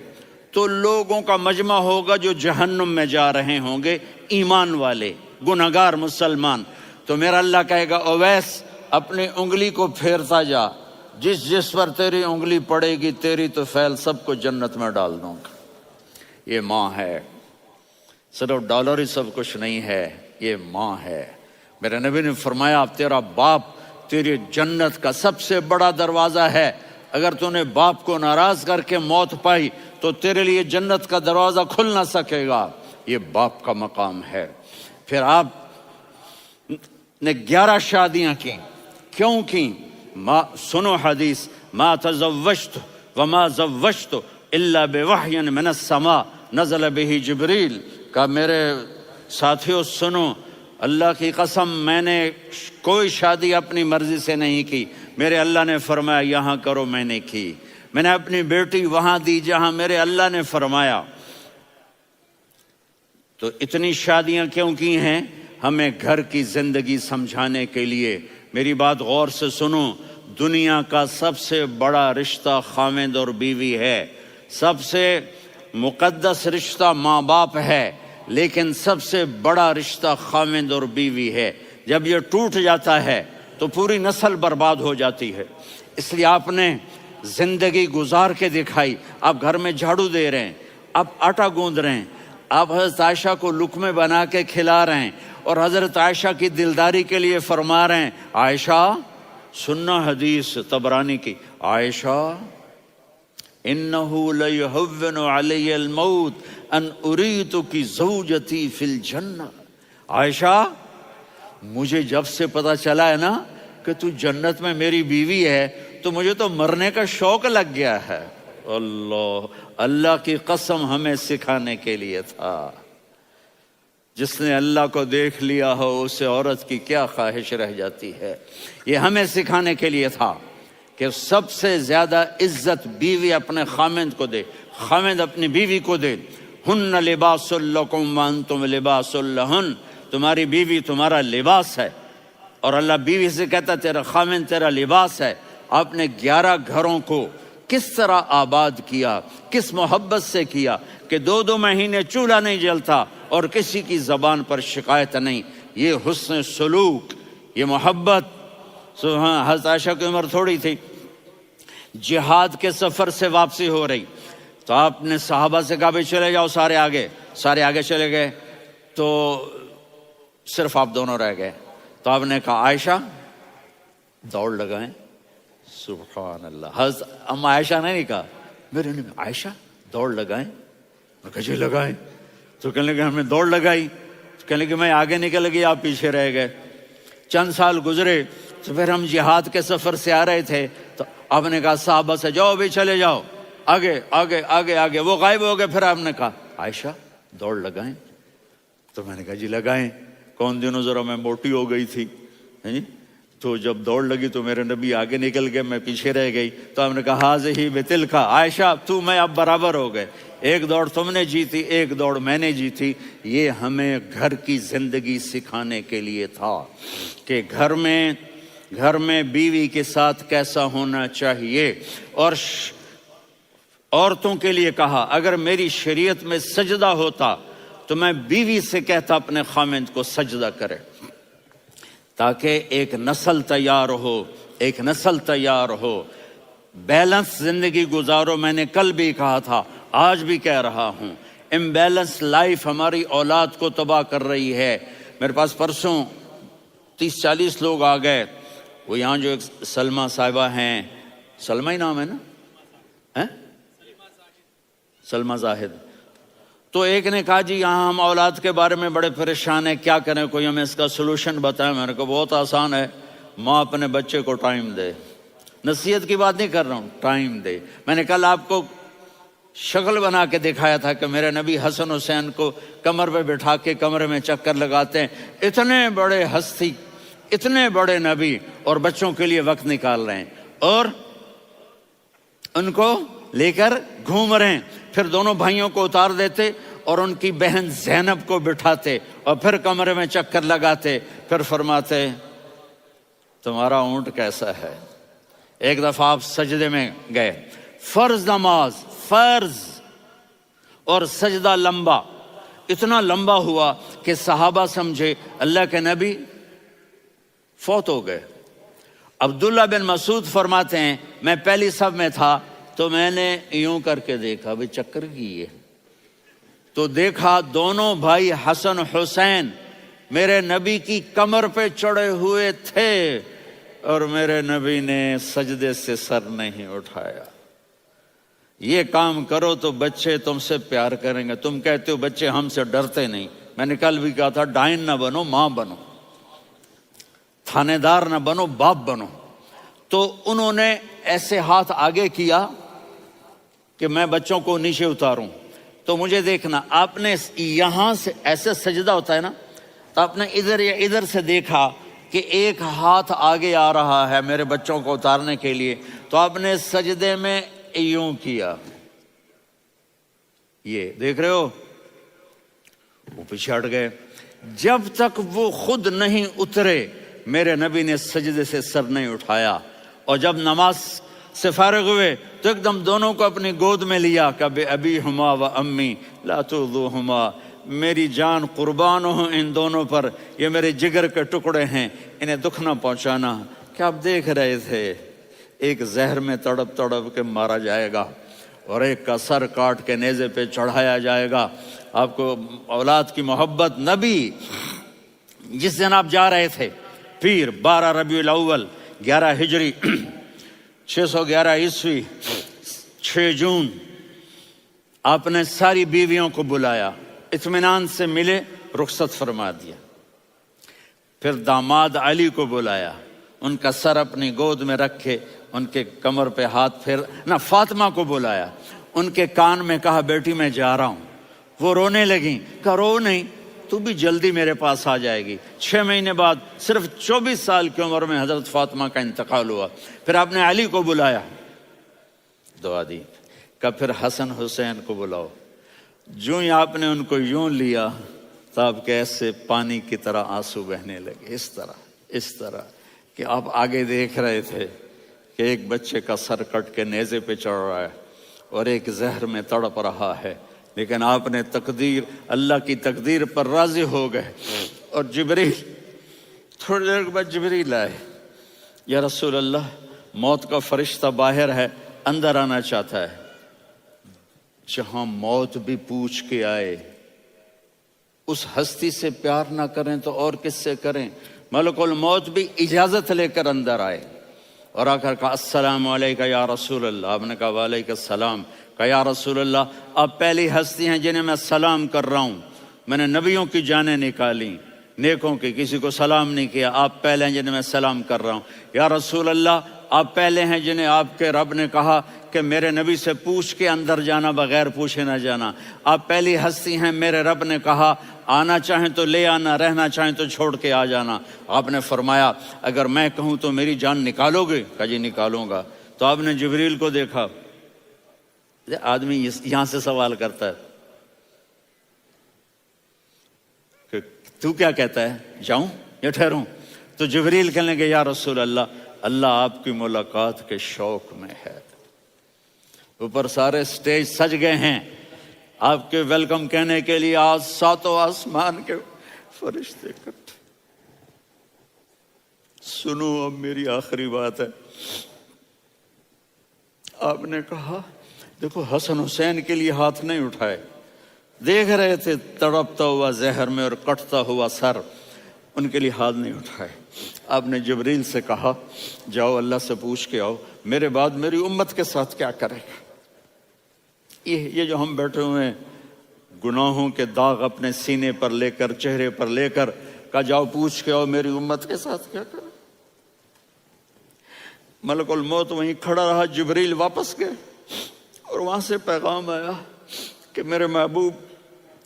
تو لوگوں کا مجمع ہوگا جو جہنم میں جا رہے ہوں گے، ایمان والے، گنہگار مسلمان۔ تو میرا اللہ کہے گا اویس اپنی انگلی کو پھیرتا جا، جس جس پر تیری انگلی پڑے گی تیری تو فیل سب کو جنت میں ڈال دوں گا۔ یہ ماں ہے، صرف ڈالر ہی سب کچھ نہیں ہے، یہ ماں ہے۔ میرے نبی نے فرمایا تیرا باپ تیری جنت کا سب سے بڑا دروازہ ہے، اگر تو نے باپ کو ناراض کر کے موت پائی تو تیرے لیے جنت کا دروازہ کھل نہ سکے گا۔ یہ باپ کا مقام ہے۔ پھر آپ نے 11 شادیاں کی، کیوں کی؟ سنو حدیث، ما تزوجت وما زوجت الا بوحی من السماء نزل به جبریل۔ کہا میرے ساتھیوں سنو، اللہ کی قسم میں نے کوئی شادی اپنی مرضی سے نہیں کی، میرے اللہ نے فرمایا یہاں کرو، میں نے کی۔ میں نے اپنی بیٹی وہاں دی جہاں میرے اللہ نے فرمایا۔ تو اتنی شادیاں کیوں کی ہیں؟ ہمیں گھر کی زندگی سمجھانے کے لیے۔ میری بات غور سے سنو، دنیا کا سب سے بڑا رشتہ خاوند اور بیوی ہے، سب سے مقدس رشتہ ماں باپ ہے، لیکن سب سے بڑا رشتہ خاوند اور بیوی ہے۔ جب یہ ٹوٹ جاتا ہے تو پوری نسل برباد ہو جاتی ہے۔ اس لیے آپ نے زندگی گزار کے دکھائی۔ آپ گھر میں جھاڑو دے رہے ہیں، آپ آٹا گوندھ رہے ہیں، آپ حضرت عائشہ کو لقمے بنا کے کھلا رہے ہیں، اور حضرت عائشہ کی دلداری کے لیے فرما رہے ہیں، عائشہ سننا حدیث طبرانی کی، عائشہ انہو لیہون علی الموت ان اریتکی زوجتی فی الجنہ۔ عائشہ مجھے جب سے پتا چلا ہے نا کہ تو جنت میں میری بیوی ہے تو مجھے تو مرنے کا شوق لگ گیا ہے۔ اللہ کی قسم ہمیں سکھانے کے لیے تھا۔ جس نے اللہ کو دیکھ لیا ہو اسے عورت کی کیا خواہش رہ جاتی ہے۔ یہ ہمیں سکھانے کے لیے تھا کہ سب سے زیادہ عزت بیوی اپنے خاوند کو دے، خاوند اپنی بیوی کو دے۔ ہن لباس لکم وانتم لباس لہن، تمہاری بیوی تمہارا لباس ہے، اور اللہ بیوی سے کہتا تیرا خاوند تیرا لباس ہے۔ آپ نے 11 گھروں کو کس طرح آباد کیا، کس محبت سے کیا کہ 2 مہینے چولہا نہیں جلتا اور کسی کی زبان پر شکایت نہیں۔ یہ حسن سلوک، یہ محبت۔ حضرت عائشہ کی عمر تھوڑی تھی، جہاد کے سفر سے واپسی ہو رہی، تو آپ نے صحابہ سے کہا بھی چلے جاؤ سارے آگے چلے گئے، تو صرف آپ دونوں رہ گئے۔ تو آپ نے کہا عائشہ دوڑ لگائیں۔ سبحان اللہ، حضرت اما عائشہ نے نہیں کہا، میرے نے عائشہ دوڑ لگائیں، میں کہا جی لگائیں۔ تو کہنے لگے ہم نے دوڑ لگائی، تو کہنے لگے میں آگے نکل گئی، آپ پیچھے رہ گئے۔ چند سال گزرے تو پھر ہم جہاد کے سفر سے آ رہے تھے، تو آپ نے کہا صحابہ سے جاؤ بھی چلے جاؤ آگے آگے آگے آگے، وہ غائب ہو گئے۔ پھر آپ نے کہا عائشہ دوڑ لگائیں، تو میں نے کہا جی لگائیں۔ کون دنوں ذرا میں موٹی ہو گئی تھی، تو جب دوڑ لگی تو میرے نبی آگے نکل گئے، میں پیچھے رہ گئی۔ تو ہم نے کہا ہاذہ بتلک، عائشہ تو میں اب برابر ہو گئے، ایک دوڑ تم نے جیتی، ایک دوڑ میں نے جیتی۔ یہ ہمیں گھر کی زندگی سکھانے کے لیے تھا کہ گھر میں بیوی کے ساتھ کیسا ہونا چاہیے۔ اور عورتوں کے لیے کہا اگر میری شریعت میں سجدہ ہوتا تو میں بیوی سے کہتا اپنے خاوند کو سجدہ کرے، تاکہ ایک نسل تیار ہو، بیلنس زندگی گزارو۔ میں نے کل بھی کہا تھا، آج بھی کہہ رہا ہوں، امبیلنس لائف ہماری اولاد کو تباہ کر رہی ہے۔ میرے پاس پرسوں 30-40 لوگ آ گئے، وہ یہاں جو ایک سلمہ صاحبہ ہیں، سلمہ ہی نام ہے نا، سلمہ زاہد، تو ایک نے کہا جی یہاں ہم اولاد کے بارے میں بڑے پریشان ہیں، کیا کریں، کوئی ہمیں اس کا سلوشن بتائیں۔ میں نے کہا بہت آسان ہے، ماں اپنے بچے کو ٹائم دے۔ نصیحت کی بات نہیں کر رہا ہوں، ٹائم دے۔ میں نے کل آپ کو شکل بنا کے دکھایا تھا کہ میرے نبی حسن حسین کو کمر پہ بٹھا کے کمرے میں چکر لگاتے ہیں۔ اتنے بڑے ہستی، اتنے بڑے نبی، اور بچوں کے لیے وقت نکال رہے ہیں اور ان کو لے کر گھوم رہے ہیں۔ پھر دونوں بھائیوں کو اتار دیتے اور ان کی بہن زینب کو بٹھاتے اور پھر کمرے میں چکر لگاتے، پھر فرماتے تمہارا اونٹ کیسا ہے۔ ایک دفعہ آپ سجدے میں گئے، فرض نماز، فرض، اور سجدہ لمبا، اتنا لمبا ہوا کہ صحابہ سمجھے اللہ کے نبی فوت ہو گئے۔ عبداللہ بن مسعود فرماتے ہیں میں پہلی صف میں تھا تو میں نے یوں کر کے دیکھا، بھی چکر کی ہے، تو دیکھا دونوں بھائی حسن حسین میرے نبی کی کمر پہ چڑھے ہوئے تھے اور میرے نبی نے سجدے سے سر نہیں اٹھایا۔ یہ کام کرو تو بچے تم سے پیار کریں گے۔ تم کہتے ہو بچے ہم سے ڈرتے نہیں، میں نے کل بھی کہا تھا ڈائن نہ بنو، ماں بنو، تھانے دار نہ بنو، باپ بنو۔ تو انہوں نے ایسے ہاتھ آگے کیا کہ میں بچوں کو نیچے اتاروں، تو مجھے دیکھنا، آپ نے یہاں سے ایسے سجدہ ہوتا ہے نا، تو آپ نے ادھر یا ادھر سے دیکھا کہ ایک ہاتھ آگے آ رہا ہے میرے بچوں کو اتارنے کے لیے، تو آپ نے سجدے میں یوں کیا، یہ دیکھ رہے ہو، وہ پیچھے ہٹ گئے۔ جب تک وہ خود نہیں اترے میرے نبی نے سجدے سے سر نہیں اٹھایا، اور جب نماز سے فارغ ہوئے تو ایک دم دونوں کو اپنی گود میں لیا کہ بے ابی ہما و امی لا تؤذوہما، میری جان قربان ہو ان دونوں پر، یہ میرے جگر کے ٹکڑے ہیں، انہیں دکھ نہ پہنچانا۔ کیا آپ دیکھ رہے تھے ایک زہر میں تڑپ تڑپ کے مارا جائے گا اور ایک کا سر کاٹ کے نیزے پہ چڑھایا جائے گا۔ آپ کو اولاد کی محبت، نبی جس دن آپ جا رہے تھے پیر 12 ربیع الاول 11 ہجری 611 عیسوی 6 جون، آپ نے ساری بیویوں کو بلایا، اطمینان سے ملے، رخصت فرما دیا۔ پھر داماد علی کو بلایا، ان کا سر اپنی گود میں رکھے، ان کے کمر پہ ہاتھ پھیر نہ۔ فاطمہ کو بلایا، ان کے کان میں کہا بیٹی میں جا رہا ہوں۔ وہ رونے لگیں، کہا رو نہیں، تو بھی جلدی میرے پاس آ جائے گی۔ 6 مہینے بعد صرف 24 سال کی عمر میں حضرت فاطمہ کا انتقال ہوا۔ پھر آپ نے علی کو بلایا، دعا دی، کہ پھر حسن حسین کو بلاؤ۔ جو ہی آپ نے ان کو یوں لیا تو آپ کے ایسے پانی کی طرح آنسو بہنے لگے، اس طرح کہ آپ آگے دیکھ رہے تھے کہ ایک بچے کا سر کٹ کے نیزے پہ چڑھ رہا ہے اور ایک زہر میں تڑپ رہا ہے، لیکن آپ نے تقدیر، اللہ کی تقدیر پر راضی ہو گئے۔ اور جبریل، تھوڑی دیر کے بعد جبریل آئے، یا رسول اللہ موت کا فرشتہ باہر ہے، اندر آنا چاہتا ہے۔ جہاں موت بھی پوچھ کے آئے، اس ہستی سے پیار نہ کریں تو اور کس سے کریں؟ ملک الموت بھی اجازت لے کر اندر آئے اور آ کر کہا السلام علیکہ یا رسول اللہ۔ آپ نے کہا وعلیکم السلام۔ کہا یا رسول اللہ آپ پہلی ہستی ہیں جنہیں میں سلام کر رہا ہوں، میں نے نبیوں کی جانیں نکالی، نیکوں کی، کسی کو سلام نہیں کیا، آپ پہلے ہیں جنہیں میں سلام کر رہا ہوں۔ یا رسول اللہ آپ پہلے ہیں جنہیں آپ کے رب نے کہا کہ میرے نبی سے پوچھ کے اندر جانا، بغیر پوچھے نہ جانا۔ آپ پہلی ہستی ہیں، میرے رب نے کہا آنا چاہیں تو لے آنا، رہنا چاہیں تو چھوڑ کے آ جانا۔ آپ نے فرمایا اگر میں کہوں تو میری جان نکالو گے؟ کہا جی نکالوں گا۔ تو آپ نے جبریل کو دیکھا، آدمی یہاں سے سوال کرتا ہے کہ تو کیا کہتا ہے، جاؤں یا ٹھہروں؟ تو جبریل کہنے لگے یا رسول اللہ، اللہ آپ کی ملاقات کے شوق میں ہے۔ اوپر سارے سٹیج سج گئے ہیں آپ کے ویلکم کہنے کے لیے، آج 7 آسمان کے فرشتے اکٹھے۔ سنو اب میری آخری بات ہے۔ آپ نے کہا دیکھو حسن حسین کے لیے ہاتھ نہیں اٹھائے، دیکھ رہے تھے تڑپتا ہوا زہر میں اور کٹتا ہوا سر، ان کے لیے ہاتھ نہیں اٹھائے۔ آپ نے جبریل سے کہا جاؤ اللہ سے پوچھ کے آؤ میرے بعد میری امت کے ساتھ کیا کرے گا۔ یہ جو ہم بیٹھے ہوئے ہیں گناہوں کے داغ اپنے سینے پر لے کر، چہرے پر لے کر، کہا جاؤ پوچھ کے آؤ میری امت کے ساتھ کیا کرے۔ ملک الموت وہیں کھڑا رہا، جبریل واپس گئے اور وہاں سے پیغام آیا کہ میرے محبوب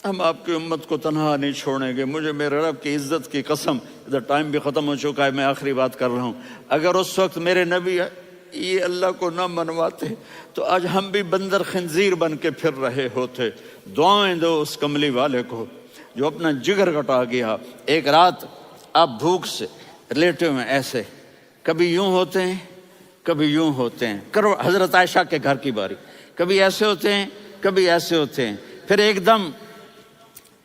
ہم آپ کی امت کو تنہا نہیں چھوڑیں گے، مجھے میرے رب کی عزت کی قسم، ادھر ٹائم بھی ختم ہو چکا ہے، میں آخری بات کر رہا ہوں، اگر اس وقت میرے نبی یہ اللہ کو نہ منواتے تو آج ہم بھی بندر خنزیر بن کے پھر رہے ہوتے۔ دعائیں دو اس کملی والے کو جو اپنا جگر کٹا گیا۔ ایک رات آپ بھوک سے لیٹے ہوئے ایسے، کبھی یوں ہوتے ہیں کبھی یوں ہوتے ہیں، کرو حضرت عائشہ کے گھر کی باری، کبھی ایسے ہوتے ہیں کبھی ایسے ہوتے ہیں۔ پھر ایک دم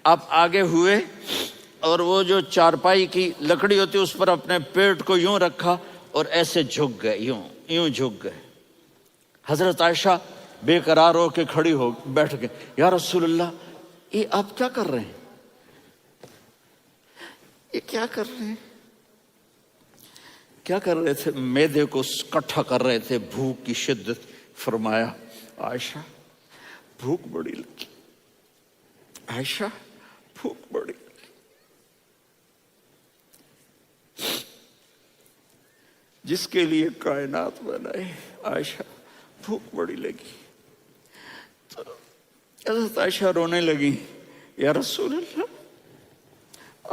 آپ آگے ہوئے اور وہ جو چارپائی کی لکڑی ہوتی اس پر اپنے پیٹ کو یوں رکھا اور ایسے جھک گئے، یوں جھک گئے۔ حضرت عائشہ بے قرار ہو کے کھڑی ہو بیٹھ گئے، یا رسول اللہ یہ آپ کیا کر رہے ہیں، یہ کیا کر رہے ہیں؟ کیا کر رہے تھے؟ معدے کو کٹھا کر رہے تھے، بھوک کی شدت۔ فرمایا عائشہ بھوک بڑی لگی، عائشہ بھوک بڑی لگی، جس کے لیے کائنات بنائے، عائشہ بھوک بڑی لگی۔ تو حضرت عائشہ رونے لگی، یا رسول اللہ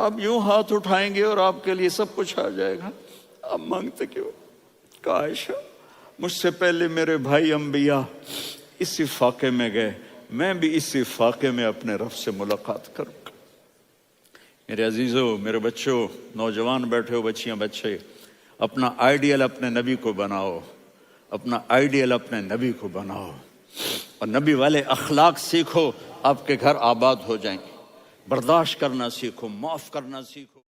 آپ یوں ہاتھ اٹھائیں گے اور آپ کے لیے سب کچھ آ جائے گا، آپ مانگتے کیوں؟ کہا عائشہ مجھ سے پہلے میرے بھائی انبیاء اسی فاقے میں گئے، میں بھی اسی فاقے میں اپنے رب سے ملاقات کروں گا۔ میرے عزیزوں، میرے بچوں، نوجوان بیٹھے ہو، بچیاں بچے، اپنا آئیڈیل اپنے نبی کو بناؤ، اپنا آئیڈیل اپنے نبی کو بناؤ، اور نبی والے اخلاق سیکھو، آپ کے گھر آباد ہو جائیں گے۔ برداشت کرنا سیکھو، معاف کرنا سیکھو۔